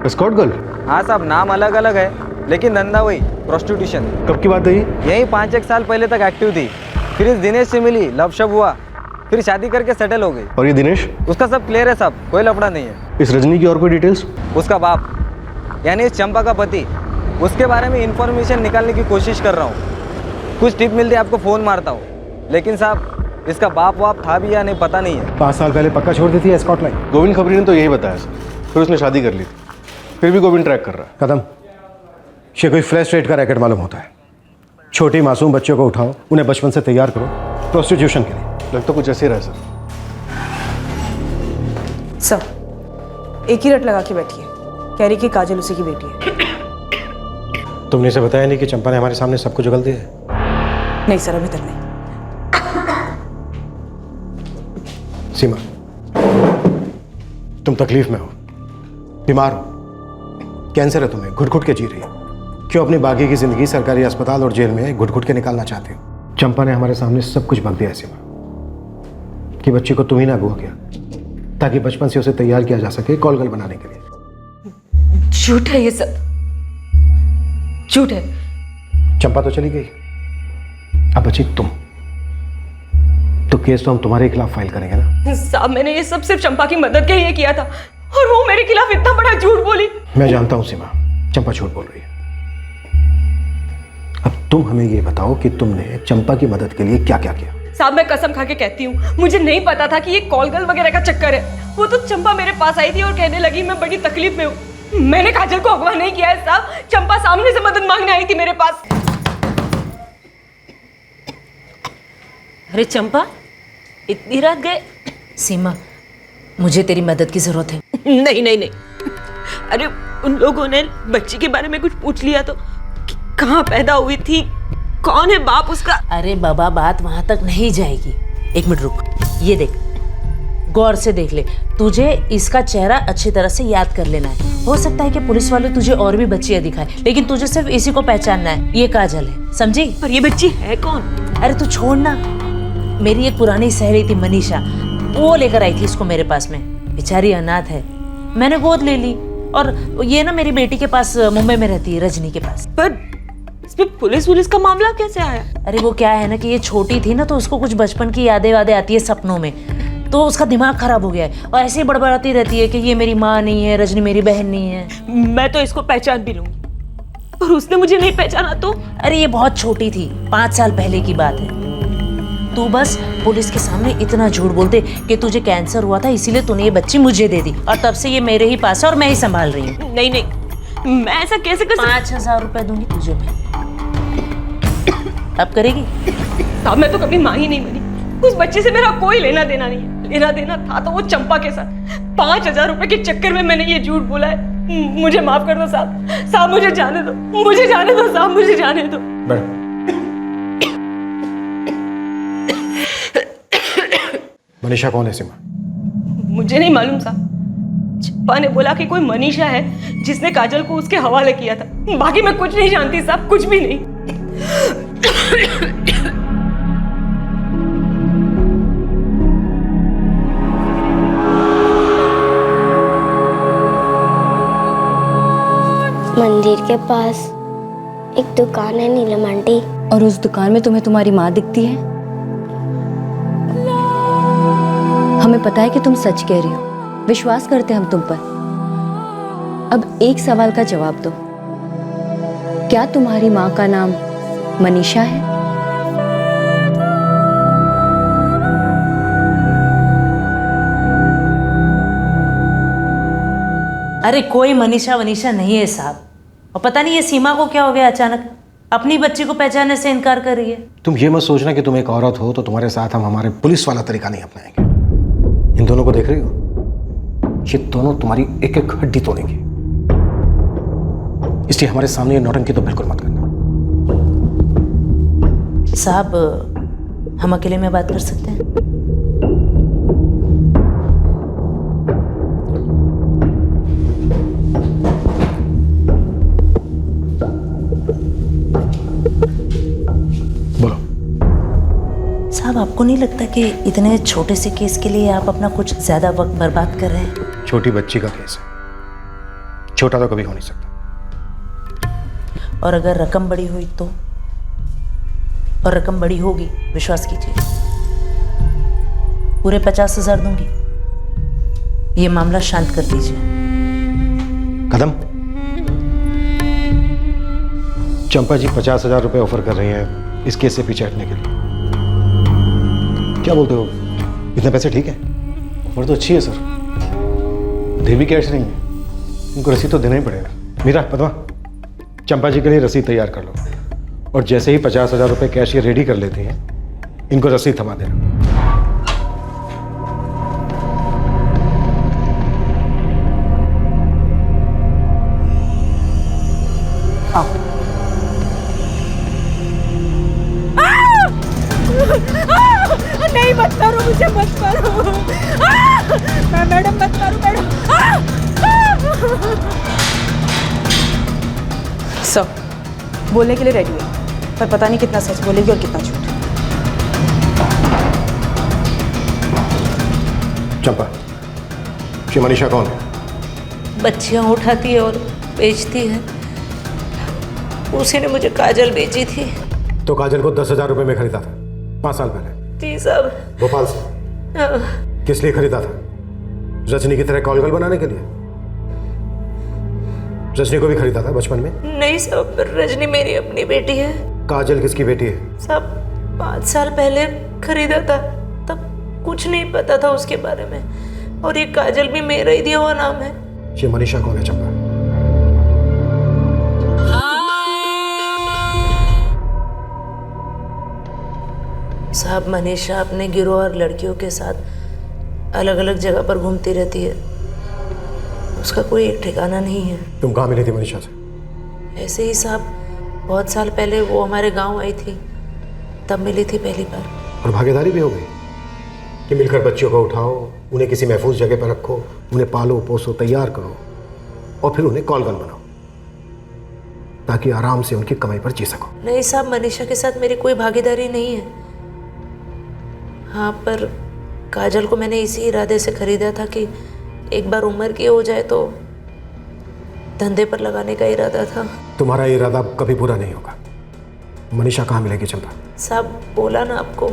Escort girl? हाँ साहब, नाम अलग अलग है लेकिन धंधा वही, प्रोस्टिट्यूशन। कब की बात है ये? यही 5-1 साल पहले तक एक्टिव थी, फिर इस दिनेश से मिली, लव शव हुआ, फिर शादी करके सेटल हो गई। और ये दिनेश? उसका सब क्लियर है साहब, कोई लफड़ा नहीं है। इस रजनी की और कोई डिटेल्स? उसका बाप यानी इस चंपा का पति, उसके बारे में इंफॉर्मेशन निकालने की कोशिश कर रहा हूँ। कुछ टिप मिलती है आपको फ़ोन मारता हूँ, लेकिन साहब इसका बाप वाप था भी या नहीं पता नहीं है। 5 साल पहले पक्का छोड़ दी थी एस्कॉर्ट लाइन। गोविंद खबरी ने तो यही बताया सर, फिर उसने शादी कर ली थी, फिर भी गोविंद ट्रैक कर रहा है। कदम, ये कोई फ्लैश रेट का रैकेट मालूम होता है। छोटी मासूम बच्चों को उठाओ, उन्हें बचपन से तैयार करो प्रोस्टिट्यूशन के लिए। लगता कुछ ऐसे ही रहा सर। सब एक ही रट लगा के बैठी है, कह रही कि काजल उसी की बेटी है। तुमने इसे बताया नहीं कि चंपा ने हमारे सामने सब कुछ उगल दिया है? नहीं सर, अभी तक नहीं। सीमा, तुम तकलीफ में हो, बीमार हो, कैंसर है तुम्हें, घुट घुट के जी रही हो। क्यों अपनी बाकी की जिंदगी सरकारी अस्पताल और जेल में घुट घुट के निकालना चाहते हो? चंपा ने हमारे सामने सब कुछ बक दिया है सीमा, कि बच्ची को तुम ही ना अगवा किया, ताकि बचपन से उसे तैयार किया जा सके कॉल गर्ल बनाने के लिए। झूठ है ये सब, झूठ है। चंपा तो चली गई, अब बची तुम, तो केस तो हम तुम्हारे खिलाफ फाइल करेंगे ना। साहब, मैंने ये सब सिर्फ चंपा की मदद के लिए किया था, और वो मेरे खिलाफ इतना बड़ा झूठ बोली। मैं जानता हूं सीमा, चंपा झूठ बोल रही है। अब तुम हमें ये बताओ कि तुमने चंपा की मदद के लिए क्या क्या किया। साहब, मैं कसम खा के कहती हूँ, मुझे नहीं पता था कि ये कॉल गर्ल वगैरह का चक्कर है। वो तो चंपा मेरे पास आई थी और कहने लगी मैं बड़ी तकलीफ में हूँ। मैंने काजल को अगवा नहीं किया है साहब, चंपा सामने से मदद मांगने आई थी मेरे पास। अरे चंपा, इतनी रात गए? सीमा, मुझे तेरी मदद की जरूरत है। नहीं नहीं नहीं, अरे उन लोगों ने बच्ची के बारे में कुछ पूछ लिया तो, कहाँ पैदा हुई थी, कौन है बाप उसका। अरे बाबा, बात वहां तक नहीं जाएगी। एक मिनट रुक, ये देख, गौर से देख ले, तुझे इसका चेहरा अच्छी तरह से याद कर लेना है। हो सकता है कि पुलिस वाले तुझे और भी बच्चियां दिखाए, लेकिन तुझे सिर्फ इसी को पहचानना है। ये काजल है, समझी? पर ये बच्ची है कौन? अरे तू छोड़ ना, मेरी एक पुरानी सहेली थी मनीषा, वो लेकर आई थी इसको मेरे पास में। बेचारी अनाथ है, मैंने गोद ले ली, और ये ना मेरी बेटी के पास मुंबई में रहती है, रजनी के पास। पर इसमें पुलिस का मामला कैसे आया? अरे वो क्या है ना कि ये छोटी थी ना, तो उसको कुछ बचपन की यादें आती है सपनों में, तो उसका दिमाग खराब हो गया है और ऐसे ही बड़बड़ाती रहती है कि ये मेरी माँ नहीं है, रजनी मेरी बहन नहीं है। मैं तो इसको पहचान भी लूंगी, पर उसने मुझे नहीं पहचाना तो? अरे ये बहुत छोटी थी, 5 साल पहले की बात है। तू बस पुलिस के सामने इतना झूठ बोलते कि तुझे कैंसर हुआ था, इसीलिए तूने ये बच्ची मुझे दे दी, और तब से ये मेरे ही पास है और मैं ही संभाल रही हूँ। नहीं नहीं, मैं ऐसा कैसे कर सकती? 5,000 रुपए दूंगी तुझे मैं। अब करेगी? साहब, मैं तो कभी माँ ही नहीं बनी, उस बच्चे से मेरा कोई लेना देना नहीं है। लेना देना था तो वो चंपा के साथ। 5,000 रुपए के चक्कर में मैंने ये झूठ बोला है। मुझे माफ कर दो साहब, साहब मुझे जाने दो, मुझे जाने दो साहब, मुझे जाने दो। मनीषा कौन है सीमा? मुझे नहीं मालूम साहब, चंपा ने बोला कि कोई मनीषा है जिसने काजल को उसके हवाले किया था। बाकी मैं कुछ नहीं जानती साहब, कुछ भी नहीं। मंदिर के पास एक दुकान है नीलम आंटी, और उस दुकान में तुम्हें तुम्हारी माँ दिखती है। हमें पता है कि तुम सच कह रही हो, विश्वास करते हैं हम तुम पर। अब एक सवाल का जवाब दो, क्या तुम्हारी माँ का नाम मनीषा है? अरे कोई मनीषा वनीषा नहीं है साहब, और पता नहीं ये सीमा को क्या हो गया, अचानक अपनी बच्ची को पहचानने से इनकार कर रही है। तुम ये मत सोचना कि तुम एक औरत हो तो तुम्हारे साथ हम हमारे पुलिस वाला तरीका नहीं अपनाएंगे। इन दोनों को देख रही हो, ये दोनों तुम्हारी एक एक हड्डी तोड़ेंगे, इसलिए हमारे सामने ये नौटंकी तो बिल्कुल मत करना। साहब, हम अकेले में बात कर सकते हैं? बोलो। साहब, आपको नहीं लगता कि इतने छोटे से केस के लिए आप अपना कुछ ज्यादा वक्त बर्बाद कर रहे हैं? छोटी बच्ची का केस है, छोटा तो कभी हो नहीं सकता। और अगर रकम बड़ी हुई तो, और रकम बड़ी होगी, विश्वास कीजिए, पूरे 50,000 दूंगी। ये मामला शांत कर दीजिए। कदम, चंपा जी 50,000 रुपए ऑफर कर रही हैं इस केस से पीछे हटने के लिए। क्या बोलते हो, इतने पैसे ठीक है? और तो अच्छी है सर, दे भी कैश रही है, इनको रसीद तो देना ही पड़ेगा। मीरा, पद्मा, चंपा जी के लिए रसीद तैयार कर लो, और जैसे ही 50,000 रुपए कैश ये रेडी कर लेते हैं, इनको रसीद थमा देना। नहीं, मत करो मुझे, मत करो। मैडम मत करो मैडम। सब बोलने के लिए रेडी है, पर पता नहीं कितना सच बोलेगी और कितना झूठ। चंपा, श्री मनीषा कौन है? बच्चियां उठाती है और बेचती है। उसी ने मुझे काजल बेची थी। तो काजल को 10,000 रुपए में खरीदा था 5 साल पहले। जी साहब। भोपाल से? किस लिए खरीदा था? रजनी की तरह कॉलगल बनाने के लिए? रजनी को भी खरीदा था बचपन में? नहीं साहब, रजनी मेरी अपनी बेटी है। काजल किसकी बेटी है? साहब 5 साल पहले खरीदा था, तब कुछ नहीं पता था उसके बारे में, और ये काजल भी मेरा ही दिया हुआ नाम है। ये मनीषा कौन है चंपा? साहब मनीषा अपने गिरोह और लड़कियों के साथ अलग अलग जगह पर घूमती रहती है। उसका कोई एक ठिकाना नहीं है। तुम कहाँ मिली थी मनीषा से? ऐसे ही साहब, बहुत साल पहले वो हमारे गांव आई थी, तब मिली थी पहली बार। और भागीदारी भी हो गई कि मिलकर बच्चों को उठाओ, उन्हें किसी महफूज जगह पर रखो, उन्हें पालो पोसो, तैयार करो, और फिर उन्हें कॉलगल बनाओ ताकि आराम से उनकी कमाई पर जी सको। नहीं साहब, मनीषा के साथ मेरी कोई भागीदारी नहीं है। हाँ, पर काजल को मैंने इसी इरादे से खरीदा था कि एक बार उम्र की हो जाए तो धंधे पर लगाने का इरादा था। तुम्हारा इरादा कभी पूरा नहीं होगा। मनीषा कहाँ मिलेगी चंपा? साहब बोला ना आपको,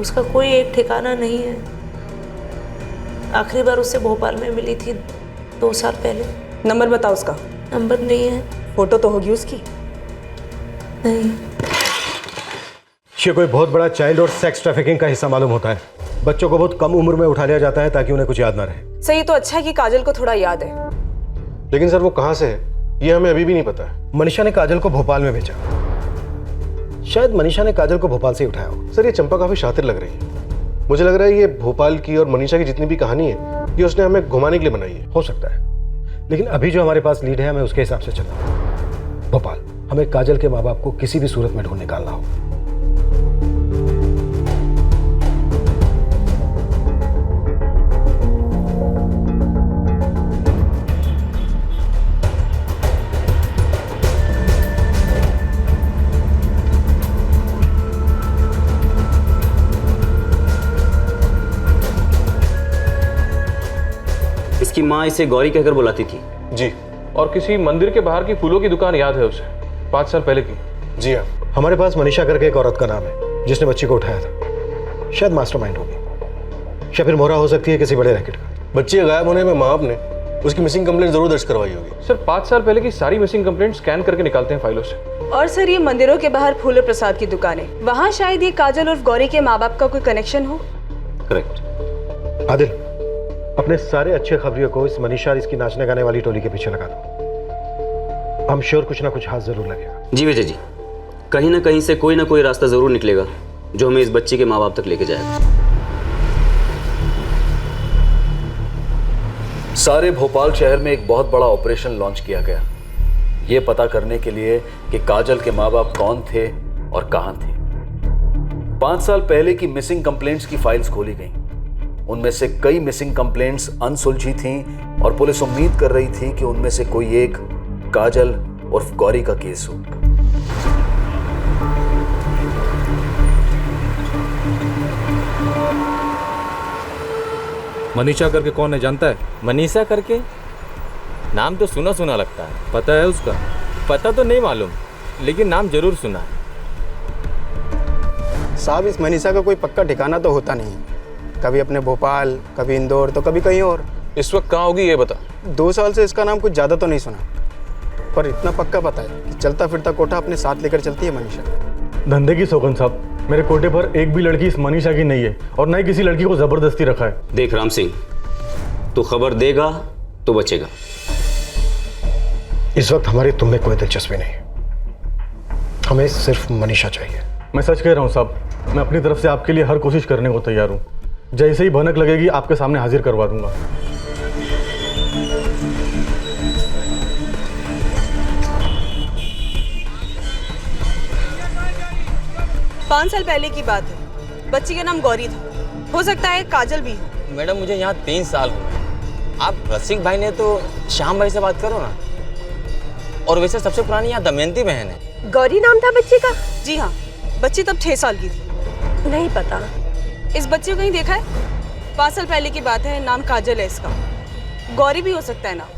उसका कोई एक ठिकाना नहीं है। आखिरी बार उससे भोपाल में मिली थी 2 साल पहले। नंबर बताओ उसका। नंबर नहीं है। फोटो तो होगी उसकी? नहीं। ये कोई बहुत बड़ा चाइल्ड और सेक्स ट्रैफिकिंग का हिस्सा मालूम होता है। बच्चों को बहुत कम उम्र में उठा लिया जाता है ताकि उन्हें कुछ याद ना रहे। सही तो अच्छा है कि काजल को थोड़ा याद है। लेकिन सर वो कहाँ से है ये हमें अभी भी नहीं पता है। मनीषा ने काजल को भोपाल में बेचा। शायद मनीषा ने काजल को भोपाल से ही उठाया हो। सर ये चंपा काफी शातिर लग रही है। मुझे लग रहा है ये भोपाल की और मनीषा की जितनी भी कहानी है ये उसने हमें घुमाने के लिए बनाई है। हो सकता है, लेकिन अभी जो हमारे पास लीड है हमें उसके हिसाब से चलना है। भोपाल, हमें काजल के माँ बाप को किसी भी सूरत में ढूंढ निकालना हो। इसकी माँ इसे गौरी कहकर बुलाती थी। जी, और किसी मंदिर के बाहर की फूलों की दुकान याद है उसे, 5 साल पहले की। जी हाँ, हमारे पास मनीषा करके एक औरत का नाम है जिसने बच्ची को उठाया था। शायद मास्टरमाइंड होगी, या फिर मोहरा हो सकती है किसी बड़े रैकेट का। बच्चे गायब होने में माँ बाप ने उसकी मिसिंग कंप्लेंट जरूर दर्ज करवाई होगी। सर 5 साल पहले की सारी मिसिंग कंप्लेंट स्कैन करके निकालते हैं फाइलों से। और सर ये मंदिरों के बाहर फूल और प्रसाद की दुकान है, वहाँ शायद ये काजल और गौरी के माँ बाप का कोई कनेक्शन हो। करेक्ट। आदिल, अपने सारे अच्छे खबरियों को इस मनीषा और इसकी नाचने गाने वाली टोली के पीछे लगा दो। हम श्योर कुछ ना कुछ हाथ जरूर लगेगा। जी विजय जी, कहीं ना कहीं से कोई ना कोई रास्ता जरूर निकलेगा जो हमें इस बच्चे के माँ बाप तक लेके जाएगा। सारे भोपाल शहर में एक बहुत बड़ा ऑपरेशन लॉन्च किया गया, ये पता करने के लिए कि काजल के माँ बाप कौन थे और कहां थे। 5 साल पहले की मिसिंग कंप्लेंट्स की फाइल्स खोली गईं। उनमें से कई मिसिंग कंप्लेंट्स अनसुलझी थीं और पुलिस उम्मीद कर रही थी कि उनमें से कोई एक काजल और गौरी का केस हो। मनीषा करके कौन है जानता है? मनीषा करके? नाम तो सुना सुना लगता है। पता है उसका? पता तो नहीं मालूम, लेकिन नाम जरूर सुना है। साहब, इस मनीषा का कोई पक्का ठिकाना तो होता नहीं। कभी अपने भोपाल, कभी इंदौर, तो कभी कहीं और। इस वक्त कहाँ होगी ये बता। 2 साल से इसका नाम कुछ ज़्यादा तो नहीं सुना, पर इतना पक्का पता है कि चलता फिरता कोठा अपने साथ लेकर चलती है मनीषा। धंधे की सौगन साहब, मेरे कोटे पर एक भी लड़की इस मनीषा की नहीं है और न ही किसी लड़की को जबरदस्ती रखा है। देख राम सिंह, तू खबर देगा तो बचेगा। इस वक्त हमारी तुम में कोई दिलचस्पी नहीं, हमें सिर्फ मनीषा चाहिए। मैं सच कह रहा हूँ साहब, मैं अपनी तरफ से आपके लिए हर कोशिश करने को तैयार हूँ। जैसे ही भनक लगेगी आपके सामने हाजिर करवा दूंगा। 5 साल पहले की बात है। बच्ची का नाम गौरी था, हो सकता है काजल भी हो। मैडम मुझे यहाँ 3 साल हुए। आप रसिक भाई ने तो श्याम भाई से बात करो ना। और वैसे सबसे पुरानी यहाँ दमयंती बहन है। गौरी नाम था बच्ची का? जी हाँ, बच्ची तब 6 साल की थी। नहीं पता। इस बच्चे को कहीं देखा है? 5 साल पहले की बात है, नाम काजल है इसका। गौरी भी हो सकता है ना।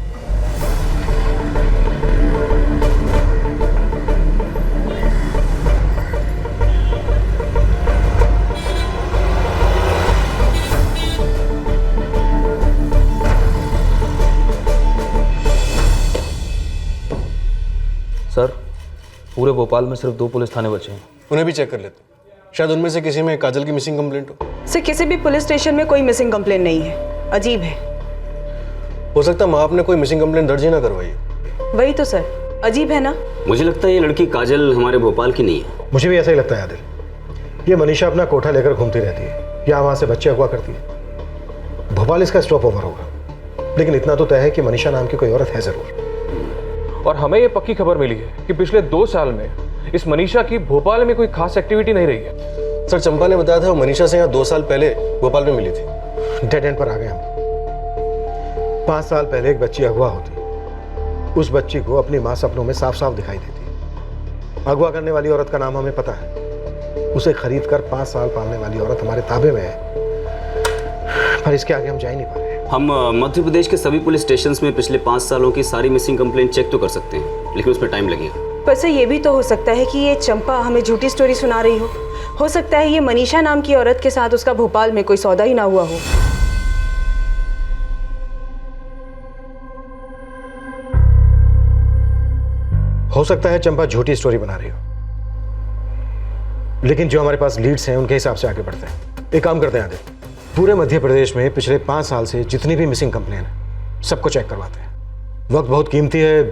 सर, पूरे भोपाल में सिर्फ 2 पुलिस थाने बचे हैं। उन्हें भी चेक कर लेते, शायद उनमें से किसी में काजल की मिसिंग कंप्लेंट हो। सर, किसी भी पुलिस स्टेशन में कोई मिसिंग कंप्लेंट नहीं है। अजीब है। हो सकता है माँ आपने कोई मिसिंग कंप्लेंट दर्ज ही ना करवाई। वही तो सर, अजीब है ना। मुझे लगता है ये लड़की काजल हमारे भोपाल की नहीं है। मुझे भी ऐसा ही लगता है आदिल। ये मनीषा अपना कोठा लेकर घूमती रहती है, यहाँ वहाँ से बच्चे अगवा करती है। भोपाल इसका स्टॉप ओवर होगा, लेकिन इतना तो तय है कि मनीषा नाम की कोई औरत है जरूर। और हमें ये पक्की खबर मिली है कि पिछले 2 साल में इस मनीषा की भोपाल में कोई खास एक्टिविटी नहीं रही है। सर, चंपा ने बताया था वो मनीषा से यहाँ 2 साल पहले भोपाल में मिली थी। डेड एंड पर आ गए हम। 5 साल पहले एक बच्ची अगवा होती। उस बच्ची को अपनी माँ सपनों में साफ साफ दिखाई देती। अगवा करने वाली औरत का नाम हमें पता है। उसे खरीद कर 5 साल पालने वाली औरत हमारे ताबे में है, पर इसके आगे हम जा ही नहीं पा रहे। हम मध्य प्रदेश के सभी पुलिस स्टेशंस में पिछले 5 सालों की सारी मिसिंग कंप्लेंट चेक तो कर सकते हैं, लेकिन उसमें टाइम लगेगा। पर सर, ये भी तो हो सकता है कि ये चंपा हमें झूठी स्टोरी सुना रही हो। हो सकता है ये मनीषा नाम की औरत के साथ उसका भोपाल में कोई सौदा ही ना हुआ हो। हो सकता है चंपा झूठी स्टोरी बना रही हो, लेकिन जो हमारे पास लीड्स हैं उनके हिसाब से आगे बढ़ते हैं। एक काम करते हैं आदिल, पूरे मध्य प्रदेश में पिछले 5 साल से जितनी भी मिसिंग कंप्लेन है सबको चेक करवाते हैं। वक्त बहुत कीमती है,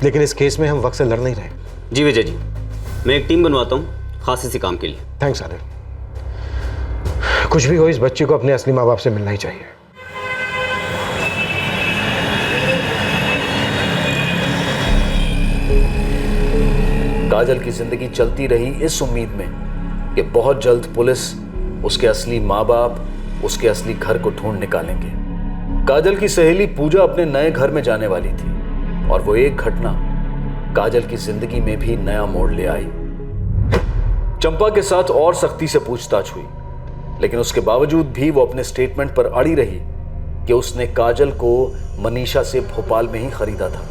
लेकिन इस केस में हम वक्त से लड़ नहीं रहे। जी विजय जी, मैं एक टीम बनवाता हूँ खास इसी काम के लिए। थैंक्स आदिल। कुछ भी हो, इस बच्ची को अपने असली माँ बाप से मिलना ही चाहिए। काजल की जिंदगी चलती रही इस उम्मीद में कि बहुत जल्द पुलिस उसके असली माँ बाप, उसके असली घर को ढूंढ निकालेंगे। काजल की सहेली पूजा अपने नए घर में जाने वाली थी और वो एक घटना काजल की जिंदगी में भी नया मोड़ ले आई। चंपा के साथ और सख्ती से पूछताछ हुई, लेकिन उसके बावजूद भी वो अपने स्टेटमेंट पर अड़ी रही कि उसने काजल को मनीषा से भोपाल में ही खरीदा था।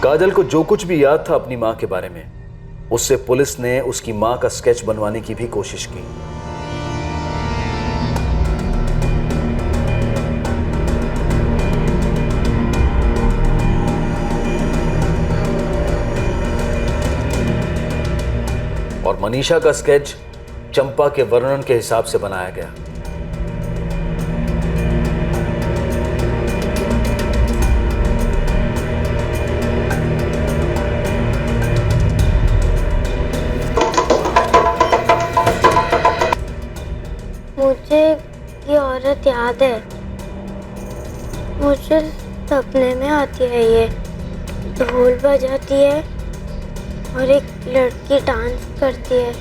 काजल को जो कुछ भी याद था अपनी मां के बारे में, उससे पुलिस ने उसकी मां का स्केच बनवाने की भी कोशिश की। और मनीषा का स्केच चंपा के वर्णन के हिसाब से बनाया गया। मुझे ये औरत याद है, मुझे सपने में आती है। ये ढोल बजाती है और एक लड़की डांस करती है,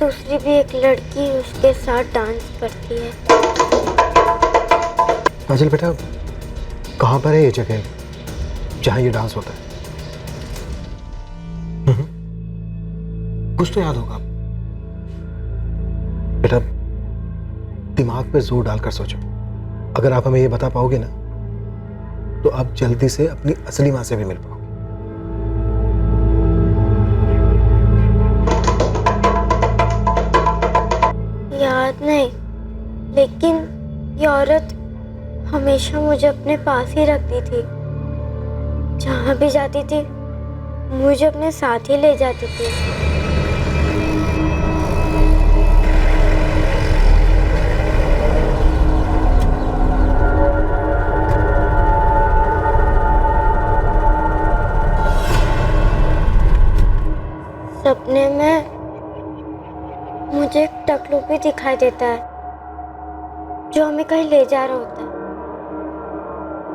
दूसरी भी एक लड़की उसके साथ डांस करती है। काजल बेटा, कहाँ पर है ये जगह जहाँ ये डांस होता है? कुछ तो याद होगा। बेटा दिमाग पे जोर डालकर सोचो। अगर आप हमें ये बता पाओगे ना तो आप जल्दी से अपनी असली मां से भी मिल पाओगे। याद नहीं, लेकिन ये औरत हमेशा मुझे अपने पास ही रखती थी। जहाँ भी जाती थी मुझे अपने साथ ही ले जाती थी। सपने में मुझे एक टकलू भी दिखाई देता है जो हमें कहीं ले जा रहा होता है,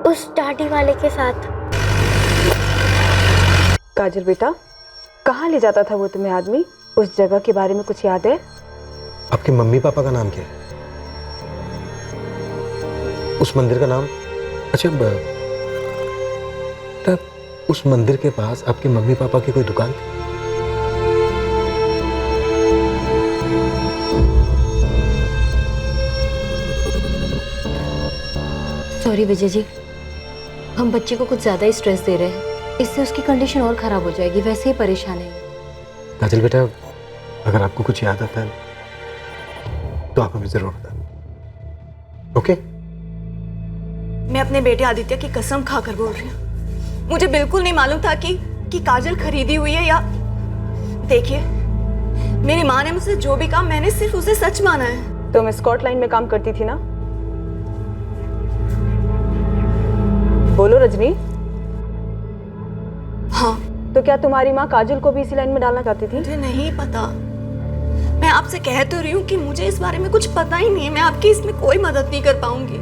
उस दाढ़ी वाले के साथ। काजल बेटा, कहाँ ले जाता था वो तुम्हें आदमी? उस जगह के बारे में कुछ याद है? आपके मम्मी पापा का नाम क्या है? उस मंदिर का नाम? अच्छा तब उस मंदिर के पास आपके मम्मी पापा की कोई दुकान थी? सॉरी विजय जी, हम बच्चे को कुछ ज़्यादा ही स्ट्रेस दे रहे हैं, इससे उसकी कंडीशन और ख़राब हो जाएगी। वैसे ही परेशान है। काजल बेटा, अगर आपको कुछ याद आता है तो आप हमें ज़रूर बताएं, ओके? मैं अपने बेटे आदित्य की कसम खाकर बोल रही हूँ, मुझे बिल्कुल नहीं मालूम था कि काजल खरीदी हुई है या। देखिए, मेरी माँ ने मुझसे जो भी कहा मैंने सिर्फ उसे सच माना है। तो मैं स्कॉट लाइन में काम करती थी ना? बोलो रजनी। हाँ। तो क्या तुम्हारी माँ काजल को भी इसी लाइन में डालना चाहती थी? मुझे नहीं पता। मैं आपसे कह तो रही हूँ कि मुझे इस बारे में कुछ पता ही नहीं है। मैं आपकी इसमें कोई मदद नहीं कर पाऊंगी।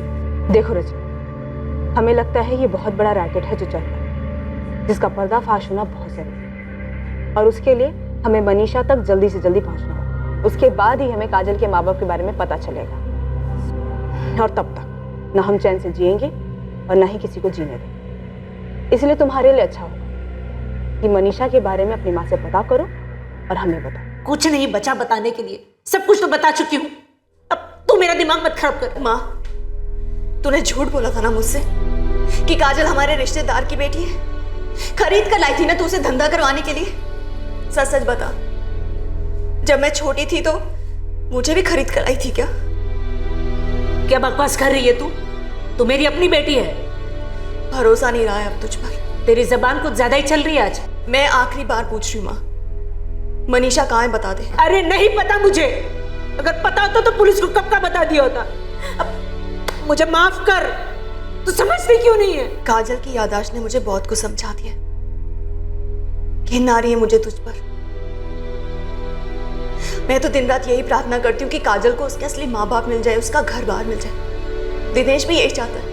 देखो रजनी, हमें लगता है ये बहुत बड़ा रैकेट है जो चल रहा है, जिसका पर्दाफाश होना बहुत जरूरी है, और उसके लिए हमें मनीषा तक जल्दी से जल्दी पहुंचना होगा। उसके बाद ही हमें काजल के माँ बाप के बारे में पता चलेगा, और तब तक ना हम चैन से जिएंगे और ना ही किसी को जीने देंगे। इसलिए तुम्हारे लिए अच्छा होगा कि मनीषा के बारे में अपनी माँ से पता करो और हमें बताओ। कुछ नहीं बचा बताने के लिए, सब कुछ तो बता चुकी हूँ। अब तू मेरा दिमाग मत खराब कर। माँ, तूने झूठ बोला था ना मुझसे कि काजल हमारे रिश्तेदार की बेटी है। खरीद कर लाई थी ना तू उसे धंधा करवाने के लिए। सच सच बता, जब मैं छोटी थी तो मुझे भी खरीद कर आई थी क्या? क्या बकवास कर रही है तू? तू मेरी अपनी बेटी है। भरोसा नहीं रहा है अब तुझ पर। तेरी जबान कुछ ज्यादा ही चल रही है आज। मैं आखिरी बार पूछ रही हूँ माँ, मनीषा कहाँ है बता दे। अरे नहीं पता मुझे। अगर पता होता तो पुलिस को कब का बता दिया होता। अब मुझे माफ कर, तू समझती क्यों नहीं है? काजल की याददाश्त ने मुझे बहुत कुछ समझा दिया। घिन आ रही है मुझे तुझ पर। मैं तो दिन रात यही प्रार्थना करती हूँ कि काजल को उसके असली माँ बाप मिल जाए, उसका घर बार मिल जाए। दिनेश भी यही चाहता है।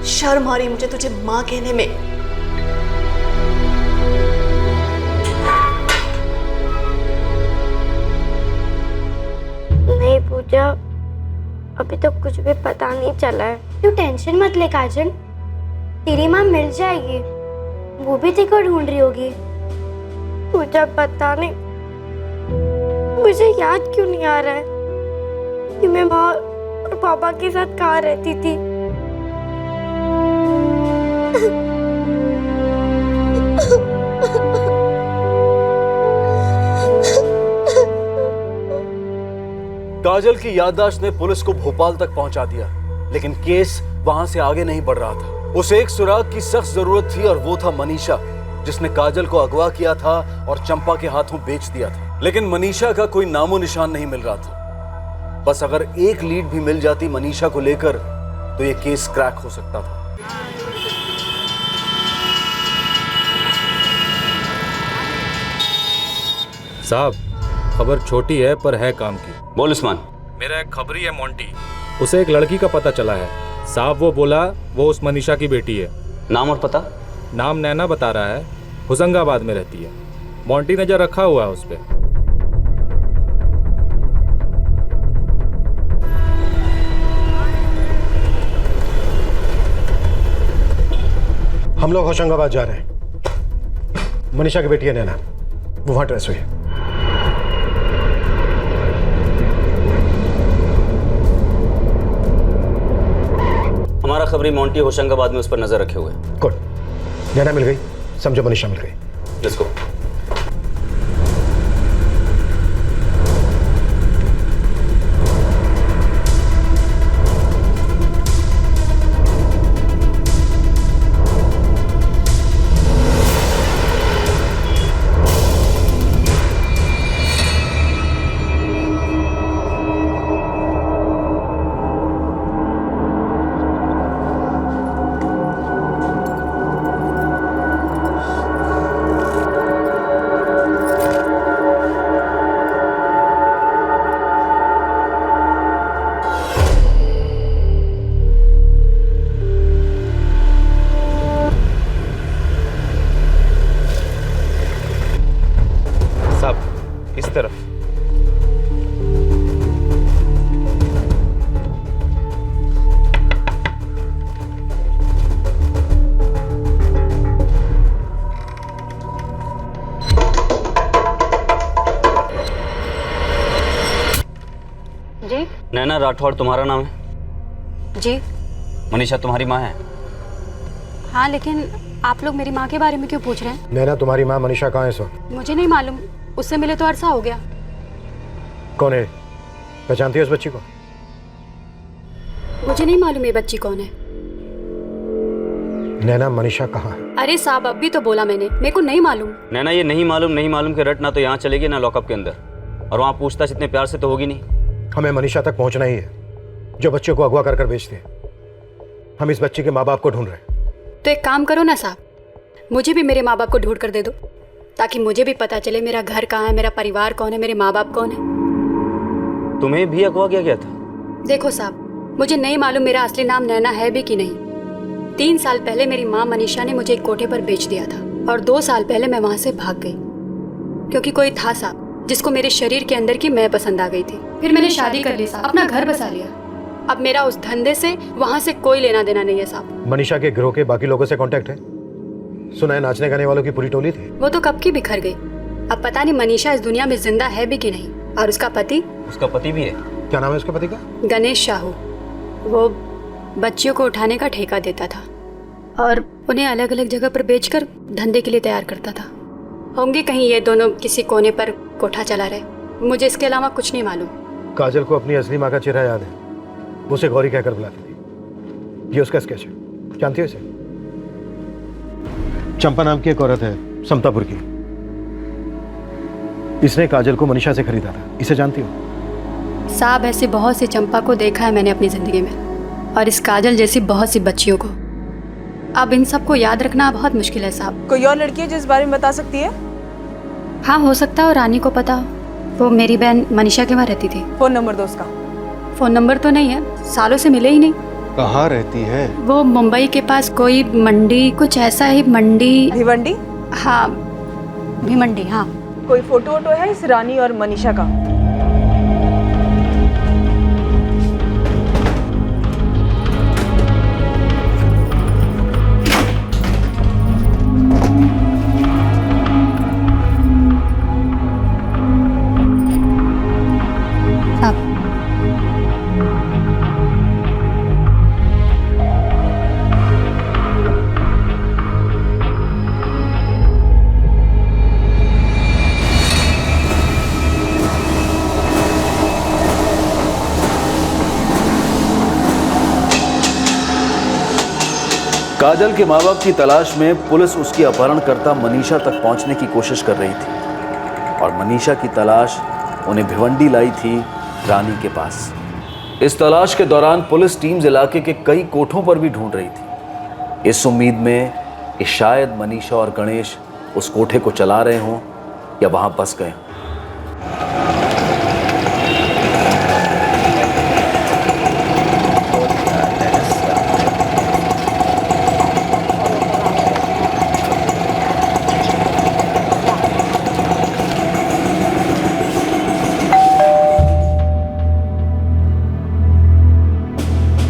शर्म आ रही मुझे तुझे माँ कहने में। नहीं पूजा, अभी तो कुछ भी पता नहीं चला है। तू टेंशन मत ले काजल, तेरी माँ मिल जाएगी। वो भी तेरे को ढूंढ रही होगी। पूजा पता नहीं मुझे याद क्यों नहीं आ रहा है कि मैं माँ और पापा के साथ कहाँ रहती थी। काजल की याददाश्त ने पुलिस को भोपाल तक पहुंचा दिया, लेकिन केस वहां से आगे नहीं बढ़ रहा था। उसे एक सुराग की सख्त जरूरत थी, और वो था मनीषा, जिसने काजल को अगवा किया था और चंपा के हाथों बेच दिया था। लेकिन मनीषा का कोई नामो निशान नहीं मिल रहा था। बस अगर एक लीड भी मिल जाती मनीषा को लेकर तो ये केस क्रैक हो सकता था। साहब, खबर छोटी है पर है काम की। बोल उस्मान। मेरा एक खबरी है मोंटी, उसे एक लड़की का पता चला है। साहब वो बोला वो उस मनीषा की बेटी है। नाम और पता? नाम नैना बता रहा है, होशंगाबाद में रहती है। मोंटी नजर रखा हुआ है उस पर। हम लोग होशंगाबाद जा रहे हैं। मनीषा की बेटी है नैना, वो वहाँ ट्रेस हुई है। हमारा खबरी मोंटी होशंगाबाद में उस पर नजर रखे हुए। गुड, नैना मिल गई, समझो मनीषा मिल गई। Let's go. इस तरफ। जी नैना राठौड़ तुम्हारा नाम है? जी मनीषा तुम्हारी माँ है? हाँ, लेकिन आप लोग मेरी माँ के बारे में क्यों पूछ रहे हैं? नैना तुम्हारी माँ मनीषा कहाँ है इस वक्त? मुझे नहीं मालूम, उससे मिले तो अरसा हो गया। कौन है? पहचानती हो उस बच्ची को? मुझे नहीं मालूम ये बच्ची कौन है। नैना मनीषा कहाँ है? अरे साहब, अब भी तो बोला मैंने, मेरे को नहीं मालूम। नैना ये नहीं मालूम के रट ना तो यहाँ चलेगी ना लॉकअप के अंदर, और वहाँ पूछताछ इतने प्यार से तो होगी नहीं। हमें मनीषा तक पहुँचना ही है, जो बच्चे को अगवा कर बेचते हैं। हम इस बच्ची के माँ बाप को ढूंढ रहे हैं। तो एक काम करो ना साहब, मुझे भी मेरे माँ बाप को ढूंढ कर दे दो, ताकि मुझे भी पता चले मेरा घर कहाँ है, मेरा परिवार कौन है, मेरे माँ बाप कौन है। तुम्हें भी अगवा किया गया था? देखो साहब, मुझे नहीं मालूम मेरा असली नाम नैना है भी कि नहीं। 3 साल पहले मेरी माँ मनीषा ने मुझे एक कोठे पर बेच दिया था, और 2 साल पहले मैं वहाँ से भाग गई, क्योंकि कोई था साहब जिसको मेरे शरीर के अंदर की मैं पसंद आ गई थी। फिर मैंने शादी कर ली साहब, अपना घर बसा लिया। अब मेरा उस धंधे से, वहाँ से कोई लेना देना नहीं है साहब। मनीषा के गिरोह के बाकी लोगों से कांटेक्ट है? सुना है नाचने गाने वालों की पूरी टोली थी। वो तो कब की बिखर गई। अब पता नहीं मनीषा इस दुनिया में जिंदा है भी कि नहीं। और उसका पति? उसका पति भी है। क्या नाम है उसके पति का? गणेश शाहू। वो बच्चियों को उठाने का ठेका देता था और उन्हें अलग अलग जगह पर बेचकर धंधे के लिए तैयार करता था। होंगे कहीं ये दोनों किसी कोने पर कोठा चला रहे, मुझे इसके अलावा कुछ नहीं मालूम। काजल को अपनी असली माँ का चेहरा याद है, वो उसे गौरी कहकर बुलाती थी। ये उसका स्केच है, जानती हो इसे? चंपा नाम की एक औरत है, समतापुर की। इसने काजल को मनीषा से खरीदा था, इसे जानती हो? साहब, ऐसी बहुत सी चंपा को देखा है मैंने अपनी जिंदगी में, और इस काजल जैसी बहुत सी बच्चियों को। अब इन सबको याद रखना बहुत मुश्किल है साहब। कोई और लड़की है जिस बारे में बता सकती है? हाँ, हो सकता है, और रानी को पता हो। वो मेरी बहन मनीषा के वहाँ रहती थी। फोन नंबर दो उसका। फोन नंबर तो नहीं है, सालों से मिले ही नहीं। कहाँ रहती है? वो मुंबई के पास कोई मंडी, कुछ ऐसा ही, मंडी। भिवंडी? हाँ, भिवंडी। हाँ। कोई फोटो वोटो है इस रानी और मनीषा का? काजल के माँ बाप की तलाश में पुलिस उसकी अपहरणकर्ता मनीषा तक पहुंचने की कोशिश कर रही थी, और मनीषा की तलाश उन्हें भिवंडी लाई थी, रानी के पास। इस तलाश के दौरान पुलिस टीम्स इलाके के कई कोठों पर भी ढूंढ रही थी, इस उम्मीद में कि शायद मनीषा और गणेश उस कोठे को चला रहे हों या वहां बस गए हों।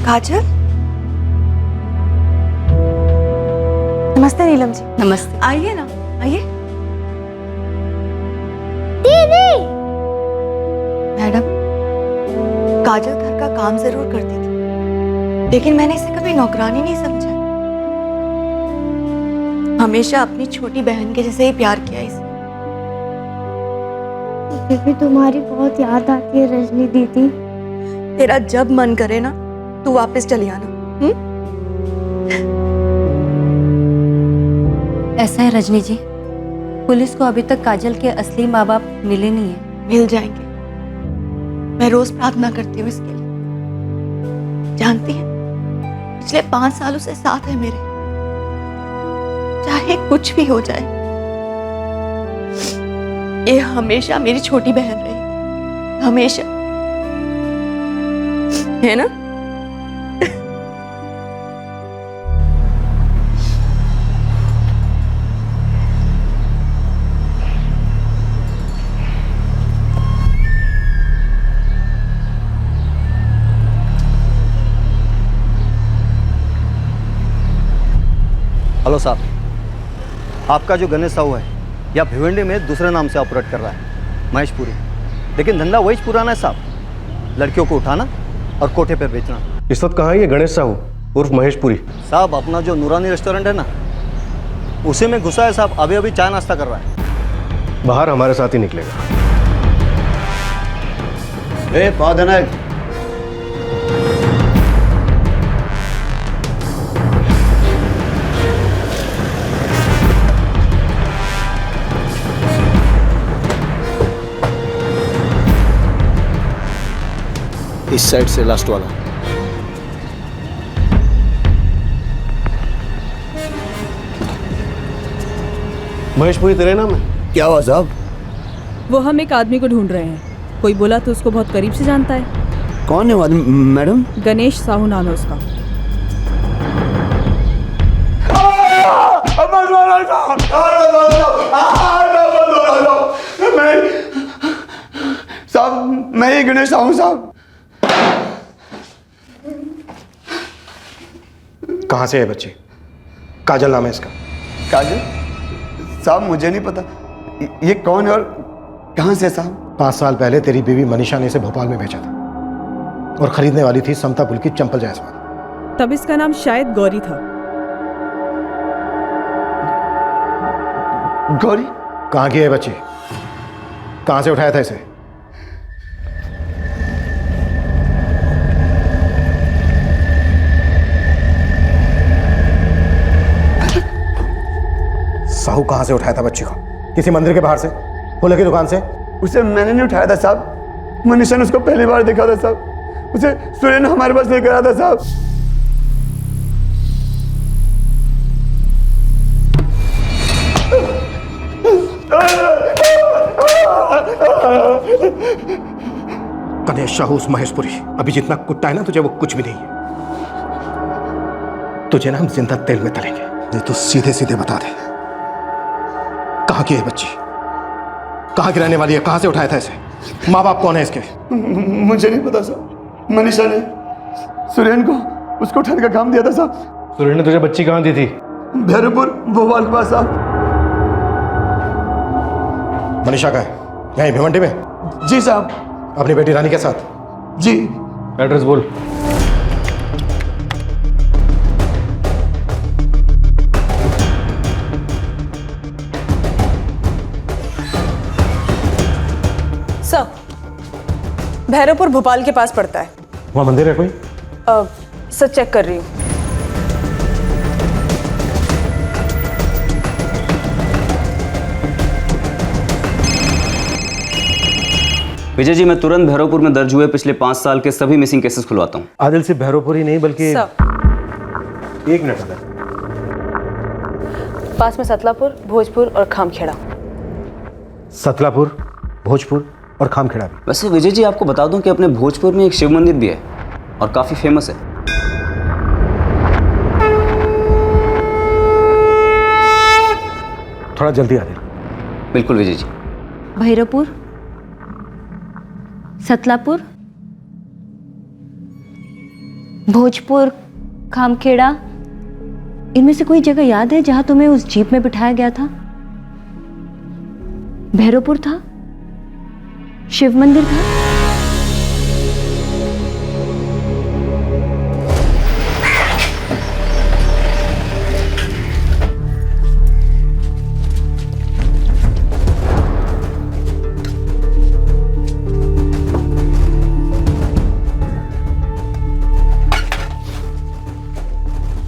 काजल? नमस्ते नीलम जी। नमस्ते। आइए ना, आइए। काजल घर का काम जरूर करती थी, लेकिन मैंने इसे कभी नौकरानी नहीं समझा। हमेशा अपनी छोटी बहन के जैसे ही प्यार किया इसे। मुझे भी तुम्हारी बहुत याद आती है रजनी दीदी। तेरा जब मन करे ना तू वापस चली आना। ऐसा है रजनी जी, पुलिस को अभी तक काजल के असली माँ बाप मिले नहीं है। मिल जाएंगे। मैं रोज प्रार्थना करती हूँ इसके लिए। जानती है, पिछले 5 सालों से साथ है मेरे, चाहे कुछ भी हो जाए। ये हमेशा मेरी छोटी बहन रही, हमेशा, है ना? हेलो साहब, आपका जो गणेश साहू है या भिवंडी में दूसरे नाम से ऑपरेट कर रहा है, महेशपुरी, लेकिन धंधा वही पुराना है साहब, लड़कियों को उठाना और कोठे पर बेचना। इस वक्त कहाँ है ये गणेश साहू उर्फ महेशपुरी? साहब अपना जो नूरानी रेस्टोरेंट है ना, उसी में घुसा है साहब, अभी अभी चाय नाश्ता कर रहा है। बाहर हमारे साथ ही निकलेगा। इस साइड से लास्ट वाला। महेशपुरी तेरे नाम है? क्या हुआ साहब? वो हम एक आदमी को ढूंढ रहे हैं। कोई बोला तो उसको बहुत करीब से जानता है। कौन है वो आदमी मैडम? गणेश साहू नाम है उसका। साहब मैं ही गणेश साहू साहब। कहाँ से है बच्ची? काजल नाम है इसका। काजल? साहब मुझे नहीं पता ये कौन है और कहाँ से साहब। 5 साल पहले तेरी बीवी मनीषा ने इसे भोपाल में भेजा था और खरीदने वाली थी समता पुल की चंपल जायसवाल। तब इसका नाम शायद गौरी था। गौरी? कहाँ की है बच्ची? कहाँ से उठाया था इसे? साहू कहाँ से उठाया था बच्ची को? किसी मंदिर के बाहर से? फूलों की दुकान से? उसे मैंने नहीं उठाया था साहब, मनीषा ने उसको पहली बार देखा था साहब। उसे सूर्य ने हमारे पास लेकर आया था साहब। गणेश साहू उस महेशपुरी अभी जितना कुत्ता है ना तुझे, वो कुछ भी नहीं है। तुझे ना हम जिंदा तेल में तलेंगे। ये तो सीधे सीधे बता दे, कहाँ की है बच्ची? कहाँ की रहने वाली है? कहाँ से उठाया था इसे? माँ बाप कौन है इसके? मुझे नहीं पता साहब। मनीषा ने सुरेन को उसको उठाने का काम दिया था साहब। सुरेन ने तुझे बच्ची कहाँ दी थी? भैरवपुर भोपाल के पास साहब। मनीषा का है यहीं भिवंडी में? जी साहब। अपनी बेटी रानी के साथ? जी। एड्रेस बोल। सर, भैरवपुर भोपाल के पास पड़ता है। वहाँ मंदिर है कोई? सर चेक कर रही हूँ। विजय जी, मैं तुरंत भैरवपुर में दर्ज हुए पिछले 5 साल के सभी मिसिंग केसेस खुलवाता हूँ। आदिल सिर्फ भैरवपुर ही नहीं बल्कि एक मिनट अगर पास में सतलापुर, भोजपुर और खामखेड़ा। सतलापुर, भोजपुर और खामखेड़ा भी। वैसे विजय जी आपको बता दूं कि अपने भोजपुर में एक शिव मंदिर भी है और काफी फेमस है। थोड़ा जल्दी आ दे। बिल्कुल विजय जी। भैरवपुर, सतलापुर, भोजपुर, खामखेड़ा, इनमें से कोई जगह याद है जहां तुम्हें उस जीप में बिठाया गया था? भैरवपुर था, शिव मंदिर था।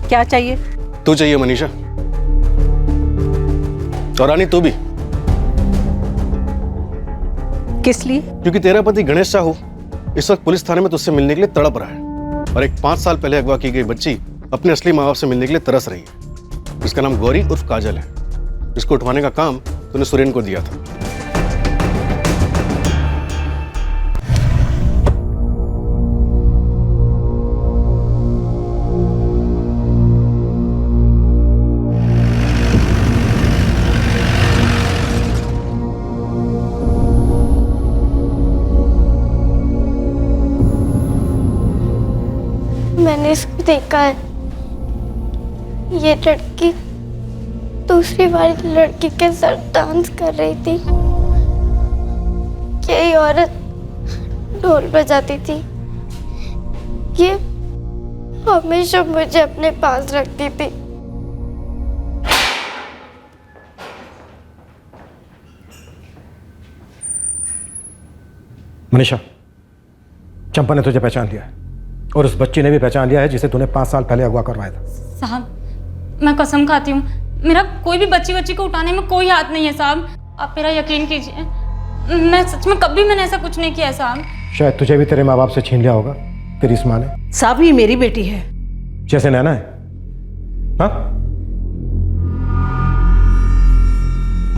क्या चाहिए? तू चाहिए मनीषा, और रानी तू भी। किस लिए? क्योंकि तेरा पति गणेश साहू इस वक्त पुलिस थाने में तुझसे मिलने के लिए तड़प रहा है, और एक 5 साल पहले अगवा की गई बच्ची अपने असली माँ बाप से मिलने के लिए तरस रही है। इसका नाम गौरी उर्फ काजल है। इसको उठवाने का काम तूने सुरेन को दिया था। मैंने इसको देखा है। ये लड़की दूसरी वाली लड़की के साथ डांस कर रही थी। यही औरत ढोल बजाती थी। ये हमेशा मुझे अपने पास रखती थी। मनीषा, चंपा ने तुझे पहचान लिया है, और उस बच्ची ने भी पहचान लिया है जिसे तूने 5 साल पहले अगवा करवाया था। साहब, मैं कसम खाती हूँ, मेरा कोई भी बच्ची को उठाने में कोई हाथ नहीं है साहब। आप मेरा यकीन कीजिए, मैं सच में कभी मैंने ऐसा कुछ नहीं किया है साहब। शायद तुझे भी तेरे माँ बाप से छीन लिया होगा तेरी इस माँ ने। साहब, ये मेरी बेटी है। जैसे नैना है। हाँ?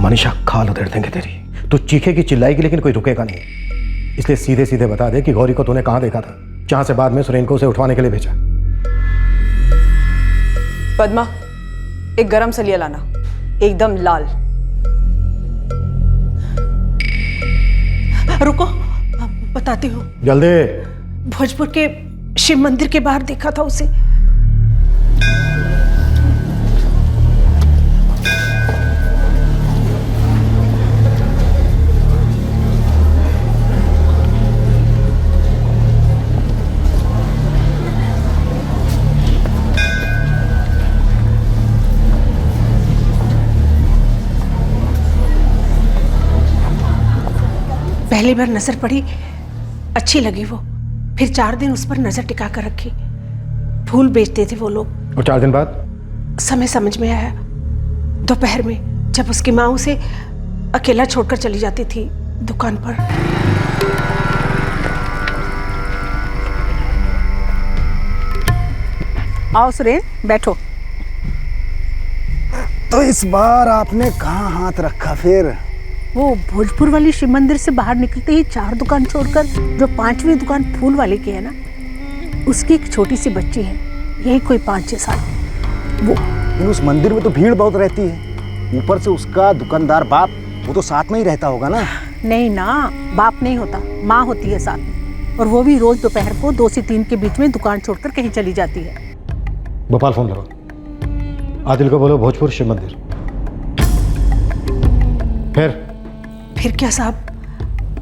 मनीषा, खाल उधेड़ देंगे तेरी। तू चीखेगी चिल्लाएगी लेकिन कोई रुकेगा नहीं। इसलिए सीधे सीधे बता दे कि गौरी को तूने कहाँ देखा था, जहां से बाद में सुरेन को उसे उठवाने के लिए भेजा। पद्मा, एक गरम सलिया लाना, एकदम लाल। रुको, बताती हूँ। जल्दी। भोजपुर के शिव मंदिर के बाहर देखा था उसे। पहली बार नजर पड़ी, अच्छी लगी वो। फिर 4 दिन उस पर नजर टिका कर रखी। फूल बेचते थे वो लोग। और 4 दिन बाद? समय समझ में आया, दोपहर में, जब उसकी माँ उसे अकेला छोड़कर चली जाती थी दुकान पर। आओ सुरेन, बैठो। तो इस बार आपने कहाँ हाथ रखा फिर? वो भोजपुर वाली शिव मंदिर से बाहर निकलते ही 4 दुकान छोड़कर जो 5वीं दुकान फूल वाले की है ना, उसकी एक छोटी सी बच्ची है, यही कोई 5-6 साल। वो उस मंदिर में तो भीड़ बहुत रहती है, ऊपर से उसका दुकानदार बाप, वो तो साथ में ही रहता होगा ना? नहीं ना, बाप नहीं होता, माँ होती है साथ में, और वो भी रोज दोपहर को 2 से 3 के बीच में दुकान छोड़कर कहीं चली जाती है। भोपाल फोन करो, आदिल को बोलो भोजपुर शिव मंदिर। फिर क्या साहब,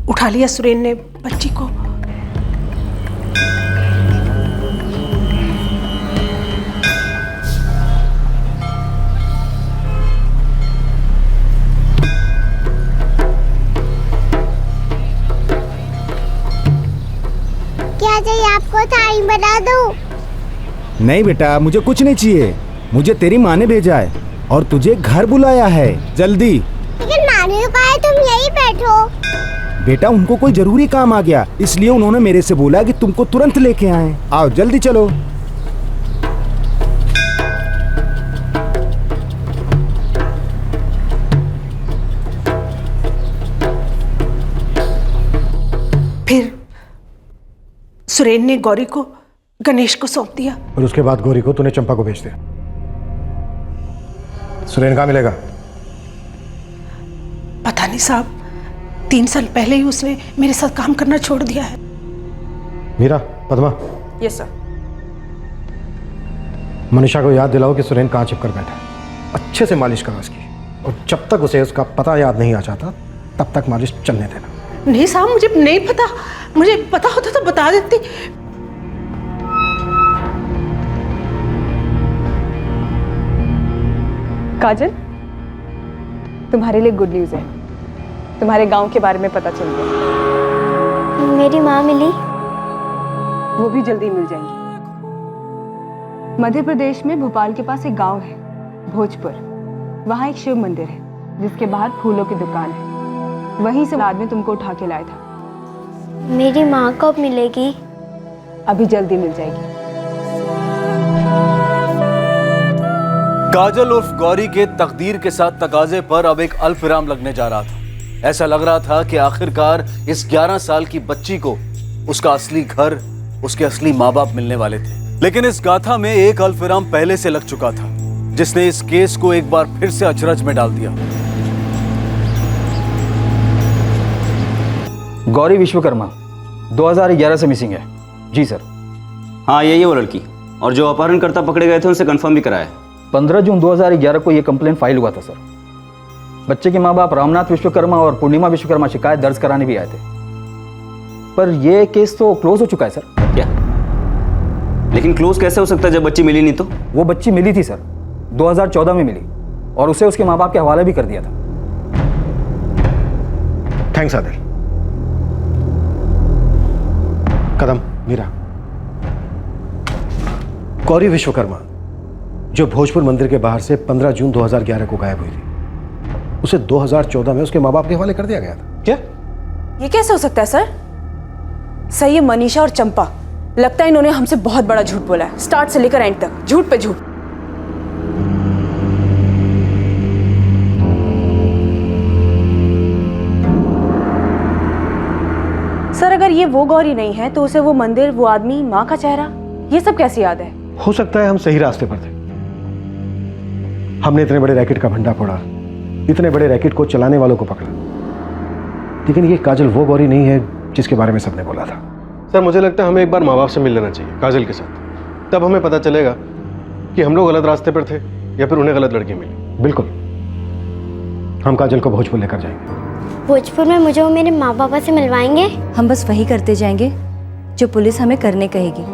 उठा लिया सुरेन ने बच्ची को। क्या चाहिए आपको? थाली बना दूं? नहीं बेटा, मुझे कुछ नहीं चाहिए। मुझे तेरी माँ ने भेजा है और तुझे घर बुलाया है, जल्दी। लेकिन नानी ने कहा है तुम यहीं बैठो। बेटा, उनको कोई जरूरी काम आ गया, इसलिए उन्होंने मेरे से बोला कि तुमको तुरंत लेके आए। आओ जल्दी चलो। फिर सुरेन ने गौरी को गणेश को सौंप दिया। और उसके बाद गौरी को तूने चंपा को भेज दिया। सुरेन कहाँ मिलेगा? पता नहीं साहब, 3 साल पहले ही उसने मेरे साथ काम करना छोड़ दिया है। मीरा, पद्मा। Yes sir. मनीषा को याद दिलाओ कि सुरेन कहाँ छिपकर बैठा है। अच्छे से मालिश करो उसकी, और जब तक उसे उसका पता याद नहीं आ जाता तब तक मालिश चलने देना। नहीं साहब, मुझे नहीं पता, मुझे पता होता तो बता देती। काजल, तुम्हारे लिए गुड न्यूज़ है, तुम्हारे गांव के बारे में पता चल गया। मेरी माँ मिली? वो भी जल्दी मिल जाएंगी। मध्य प्रदेश में भोपाल के पास एक गांव है भोजपुर। वहाँ एक शिव मंदिर है जिसके बाहर फूलों की दुकान है। वहीं से आदमी तुमको उठा के लाया था। मेरी माँ कब मिलेगी? अभी जल्दी मिल जाएगी। काजल उर्फ गौरी के तकदीर के साथ तकाजे पर अब एक अल्पविराम लगने जा रहा था। ऐसा लग रहा था कि आखिरकार इस 11 साल की बच्ची को उसका असली घर, उसके असली माँ बाप मिलने वाले थे। लेकिन इस गाथा में एक अल्पविराम पहले से लग चुका था, जिसने इस केस को एक बार फिर से अचरज में डाल दिया। गौरी विश्वकर्मा 2011 से मिसिंग है। जी सर। हाँ, यही है वो लड़की, और जो अपहरणकर्ता पकड़े गए थे उनसे कंफर्म भी कराया। 15 जून 2011 को यह कंप्लेंट फाइल हुआ था सर। बच्चे के माँ बाप रामनाथ विश्वकर्मा और पूर्णिमा विश्वकर्मा शिकायत दर्ज कराने भी आए थे, पर यह केस तो क्लोज हो चुका है सर। क्या? लेकिन क्लोज कैसे हो सकता है जब बच्ची मिली नहीं तो? वो बच्ची मिली थी सर, 2014 में मिली, और उसे उसके माँ बाप के हवाले भी कर दिया था। थैंक्स आदिल। कदम, मीरा, गौरी विश्वकर्मा जो भोजपुर मंदिर के बाहर से 15 जून 2011 को गायब हुई थी, उसे 2014 में उसके माँ बाप के हवाले कर दिया गया था। क्या? ये कैसे हो सकता है सर? सही है, मनीषा और चंपा, लगता है इन्होंने हमसे बहुत बड़ा झूठ बोला है। स्टार्ट से लेकर एंड तक झूठ पे झूठ। सर, अगर ये वो गौरी नहीं है तो उसे वो मंदिर, वो आदमी, माँ का चेहरा, ये सब कैसे याद है? हो सकता है हम सही रास्ते पर थे। हमने इतने बड़े रैकेट का भंडा फोड़ा, इतने बड़े रैकेट को चलाने वालों को पकड़ा, लेकिन ये काजल वो गौरी नहीं है जिसके बारे में सबने बोला था। सर, मुझे लगता है हमें एक बार माँ बाप से मिल लेना चाहिए काजल के साथ, तब हमें पता चलेगा कि हम लोग गलत रास्ते पर थे या फिर उन्हें गलत लड़की मिली। बिल्कुल, हम काजल को भोजपुर लेकर जाएंगे। भोजपुर में मुझे वो मेरे माँ पापा से मिलवाएंगे? हम बस वही करते जाएंगे जो पुलिस हमें करने कहेगी।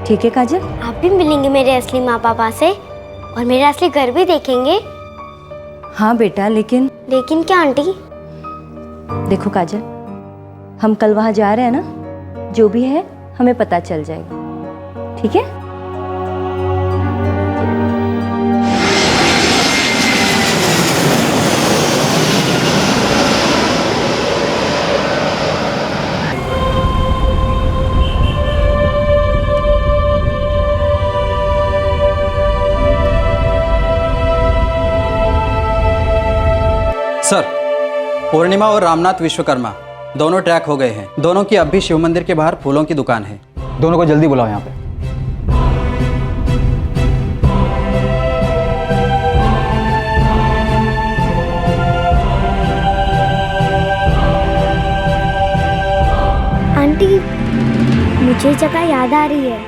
ठीक है काजल? आप भी मिलेंगे मेरे असली माँ पापा से और मेरा असली घर भी देखेंगे? हाँ बेटा, लेकिन क्या आंटी? देखो काजल, हम कल वहाँ जा रहे हैं ना, जो भी है हमें पता चल जाएगा। ठीक है? सर, पूर्णिमा और रामनाथ विश्वकर्मा दोनों ट्रैक हो गए हैं। दोनों की अब भी शिव मंदिर के बाहर फूलों की दुकान है। दोनों को जल्दी बुलाओ यहाँ पे। आंटी, मुझे जगह याद आ रही है।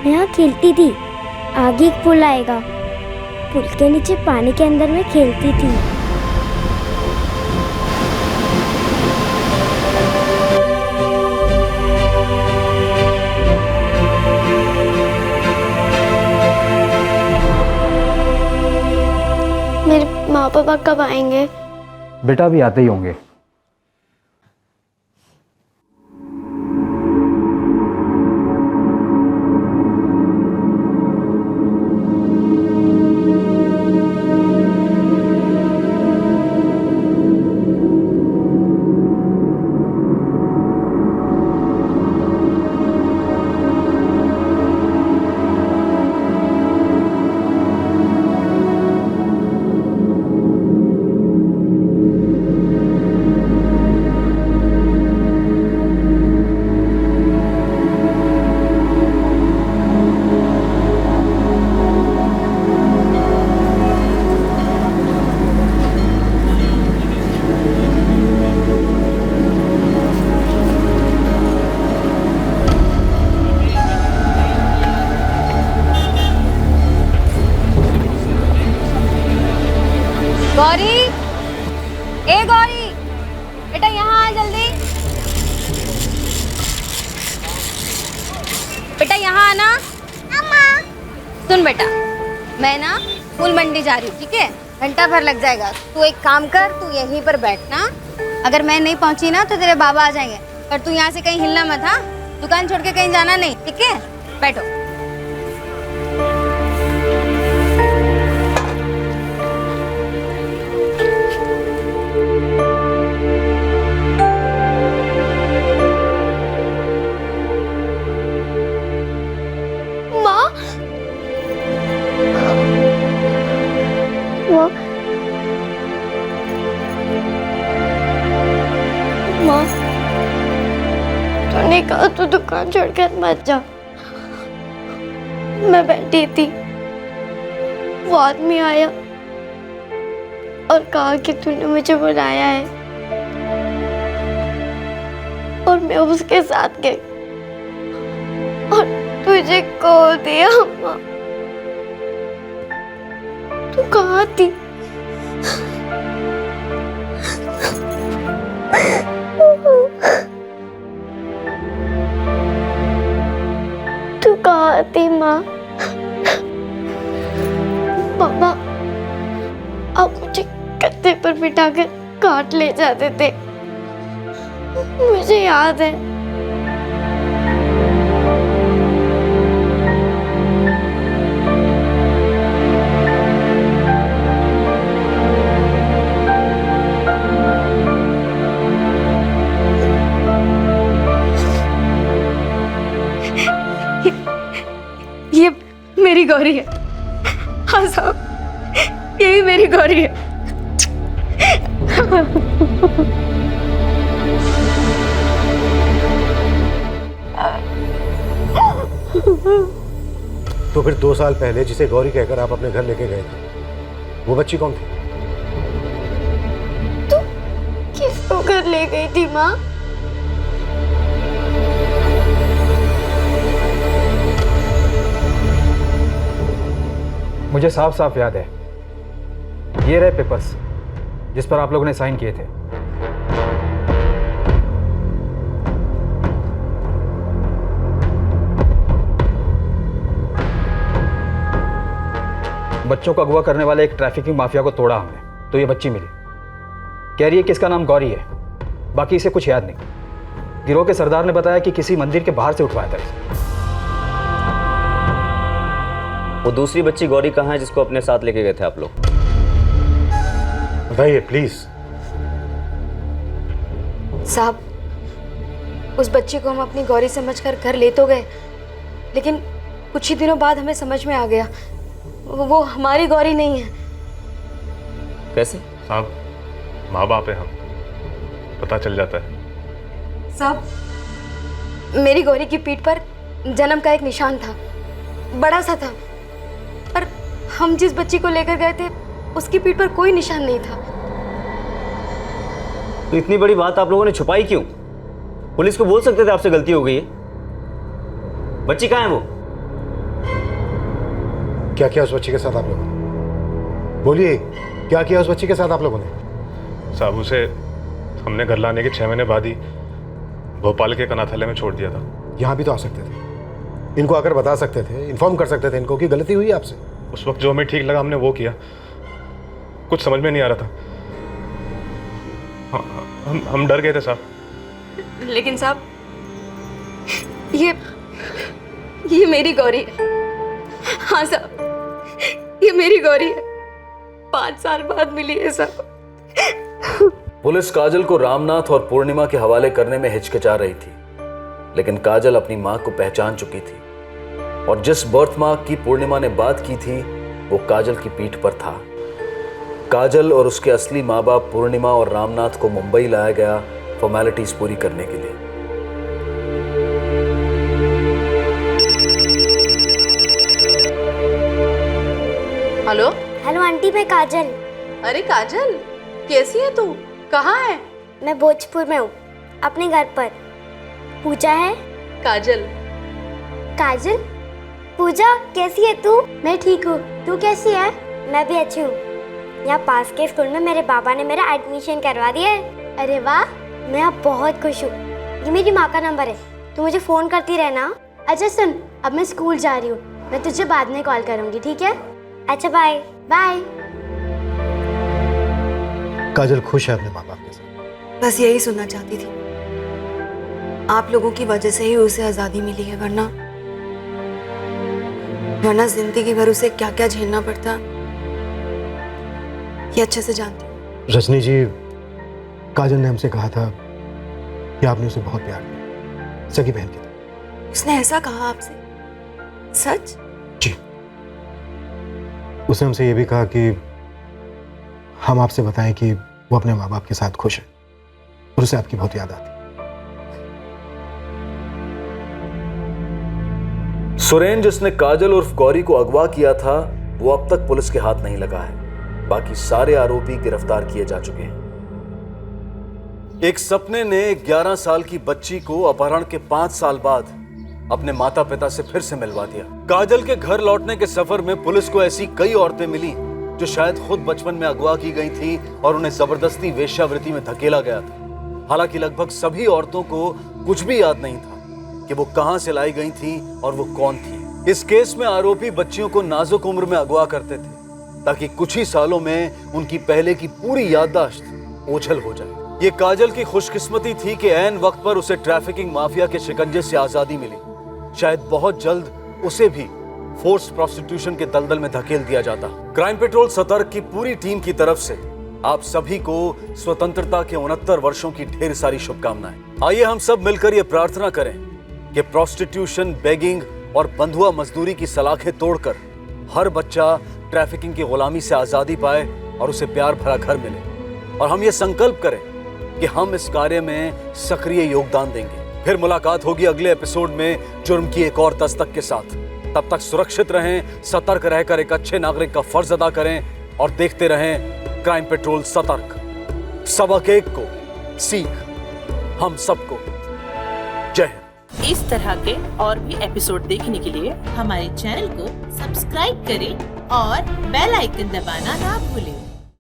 मैं यहाँ खेलती थी। आगे एक पुल आएगा, पुल के नीचे पानी के अंदर मैं खेलती थी। मेरे माँ पापा कब आएंगे? बेटा अभी आते ही होंगे। गौरी, ए गौरी, बेटा यहाँ आ जल्दी। बेटा यहाँ आना। सुन बेटा, मैं ना फूल मंडी जा रही हूँ, ठीक है? घंटा भर लग जाएगा। तू एक काम कर, तू यहीं पर बैठना। अगर मैं नहीं पहुंची ना तो तेरे बाबा आ जाएंगे। पर तू यहाँ से कहीं हिलना मत, हाँ? दुकान छोड़ के कहीं जाना नहीं, ठीक है? बैठो। मैंने कहा तू दुकान छोड़कर मत जा। मैं बैठी थी, वो आदमी आया और कहा कि तूने मुझे बुलाया है, और मैं उसके साथ गई और तुझे खो दिया। अम्मा, तू कहाँ थी? तू कहाँ थी माँ? पापा, आप मुझे गद्दे पर बिठाकर काट ले जाते थे, मुझे याद है। ये मेरी गौरी है। हाँ साहब, यही मेरी गौरी है। तो फिर 2 साल पहले जिसे गौरी कहकर आप अपने घर लेके गए थे, वो बच्ची कौन थी? तू किसको घर ले गई थी माँ? मुझे साफ साफ याद है, ये रहे पेपर्स जिस पर आप लोगों ने साइन किए थे। बच्चों को अगवा करने वाले एक ट्रैफिकिंग माफिया को तोड़ा हमने, तो ये बच्ची मिली। कह रही है कि इसका नाम गौरी है, बाकी इसे कुछ याद नहीं। गिरोह के सरदार ने बताया कि किसी मंदिर के बाहर से उठवाया था इसे। वो दूसरी बच्ची गौरी कहाँ है जिसको अपने साथ लेके गए थे आप लोग? बताइए प्लीज। साहब, उस बच्ची को हम अपनी गौरी समझकर घर ले तो गए, लेकिन कुछ ही दिनों बाद हमें समझ में आ गया वो हमारी गौरी नहीं है। कैसे? साहब, माँ बाप है हम, पता चल जाता है। साहब, मेरी गौरी की पीठ पर जन्म का एक निशान था, बड़ा सा था, पर हम जिस बच्ची को लेकर गए थे उसकी पीठ पर कोई निशान नहीं था। तो इतनी बड़ी बात आप लोगों ने छुपाई क्यों? पुलिस को बोल सकते थे आपसे गलती हो गई है। बच्ची कहाँ है वो? क्या किया उस बच्ची के साथ आप लोगों ने? बोलिए, क्या किया उस बच्ची के साथ आप लोगों ने? साहब, उसे हमने घर लाने के 6 महीने बाद ही भोपाल के कनाथालय में छोड़ दिया था। यहाँ भी तो आ सकते थे, इनको आकर बता सकते थे, इन्फॉर्म कर सकते थे इनको कि गलती हुई है आपसे। उस वक्त जो हमें ठीक लगा हमने वो किया, कुछ समझ में नहीं आ रहा था। हम डर गए थे साहब। लेकिन साहब, ये मेरी गौरी है। हाँ साहब, ये मेरी गौरी है। 5 साल बाद मिली है साहब। पुलिस काजल को रामनाथ और पूर्णिमा के हवाले करने में हिचकिचा रही थी, लेकिन काजल अपनी मां को पहचान चुकी थी, और जिस बर्थ मार्क की पूर्णिमा ने बात की थी वो काजल की पीठ पर था। काजल और उसके असली माँ बाप पूर्णिमा और रामनाथ को मुंबई लाया गया फॉर्मेलिटीज पूरी करने के लिए। हेलो हेलो आंटी, मैं काजल। अरे काजल, कैसी है तू? कहाँ है? मैं भोजपुर में हूँ, अपने घर पर। पूजा है? काजल। काजल? पूजा, कैसी है तू? मैं ठीक हूँ, तू कैसी है? मैं भी अच्छी हूँ। यहाँ पास के स्कूल में मेरे पापा ने मेरा एडमिशन करवा दिया है। अरे वाह, मैं अब बहुत खुश हूँ। ये मेरी माँ का नंबर है, तू मुझे फ़ोन करती रहना। अच्छा सुन, अब मैं स्कूल जा रही हूँ, मैं तुझे बाद में कॉल करूँगी, ठीक है? अच्छा बाय बाय। काजल खुश है अपने माँ बाप के साथ? बस यही सुनना चाहती थी। आप लोगों की वजह से ही उसे आज़ादी मिली है, वरना जिंदगी भर उसे क्या क्या झेलना पड़ता ये अच्छे से जानती हूँ। रजनी जी, काजल ने हमसे कहा था कि आपने उसे बहुत प्यार किया, सगी बहन की तरह। उसने ऐसा कहा आपसे? सच? जी, उसने हमसे ये भी कहा कि हम आपसे बताएं कि वो अपने माँ बाप के साथ खुश है और उसे आपकी बहुत याद आती। सुरेन जिसने काजल उर्फ गौरी को अगवा किया था वो अब तक पुलिस के हाथ नहीं लगा है। बाकी सारे आरोपी गिरफ्तार किए जा चुके हैं। एक सपने ने 11 साल की बच्ची को अपहरण के 5 साल बाद अपने माता पिता से फिर से मिलवा दिया। काजल के घर लौटने के सफर में पुलिस को ऐसी कई औरतें मिली जो शायद खुद बचपन में अगवा की गई थी और उन्हें जबरदस्ती वेश्यावृत्ति में धकेला गया था। हालांकि लगभग सभी औरतों को कुछ भी याद नहीं था कि वो कहां से लाई गई थी और वो कौन थी। इस केस में आरोपी बच्चियों को नाजुक उम्र में अगवा करते थे ताकि कुछ ही सालों में उनकी पहले की पूरी याददाश्त ओझल हो जाए। ये काजल की खुशकिस्मती थी कि ऐन वक्त पर उसे ट्रैफिकिंग माफिया के शिकंजे से आजादी मिली। शायद बहुत जल्द उसे भी फोर्स प्रोस्टिट्यूशन के दलदल में धकेल दिया जाता। क्राइम पेट्रोल सतर्क की पूरी टीम की तरफ से आप सभी को स्वतंत्रता के 69 वर्षों की ढेर सारी शुभकामनाएं। आइए हम सब मिलकर यह प्रार्थना करें कि प्रोस्टिट्यूशन, बेगिंग और बंधुआ मजदूरी की सलाखें तोड़कर हर बच्चा ट्रैफिकिंग की गुलामी से आजादी पाए और उसे प्यार भरा घर मिले। और हम ये संकल्प करें कि हम इस कार्य में सक्रिय योगदान देंगे। फिर मुलाकात होगी अगले एपिसोड में जुर्म की एक और दस्तक के साथ। तब तक सुरक्षित रहें, सतर्क रहकर एक अच्छे नागरिक का फर्ज अदा करें और देखते रहें क्राइम पेट्रोल सतर्क। सबक एक को सीख हम सबको। जय हिंद। इस तरह के और भी एपिसोड देखने के लिए हमारे चैनल को सब्सक्राइब करें और बेल आइकन दबाना ना भूलें।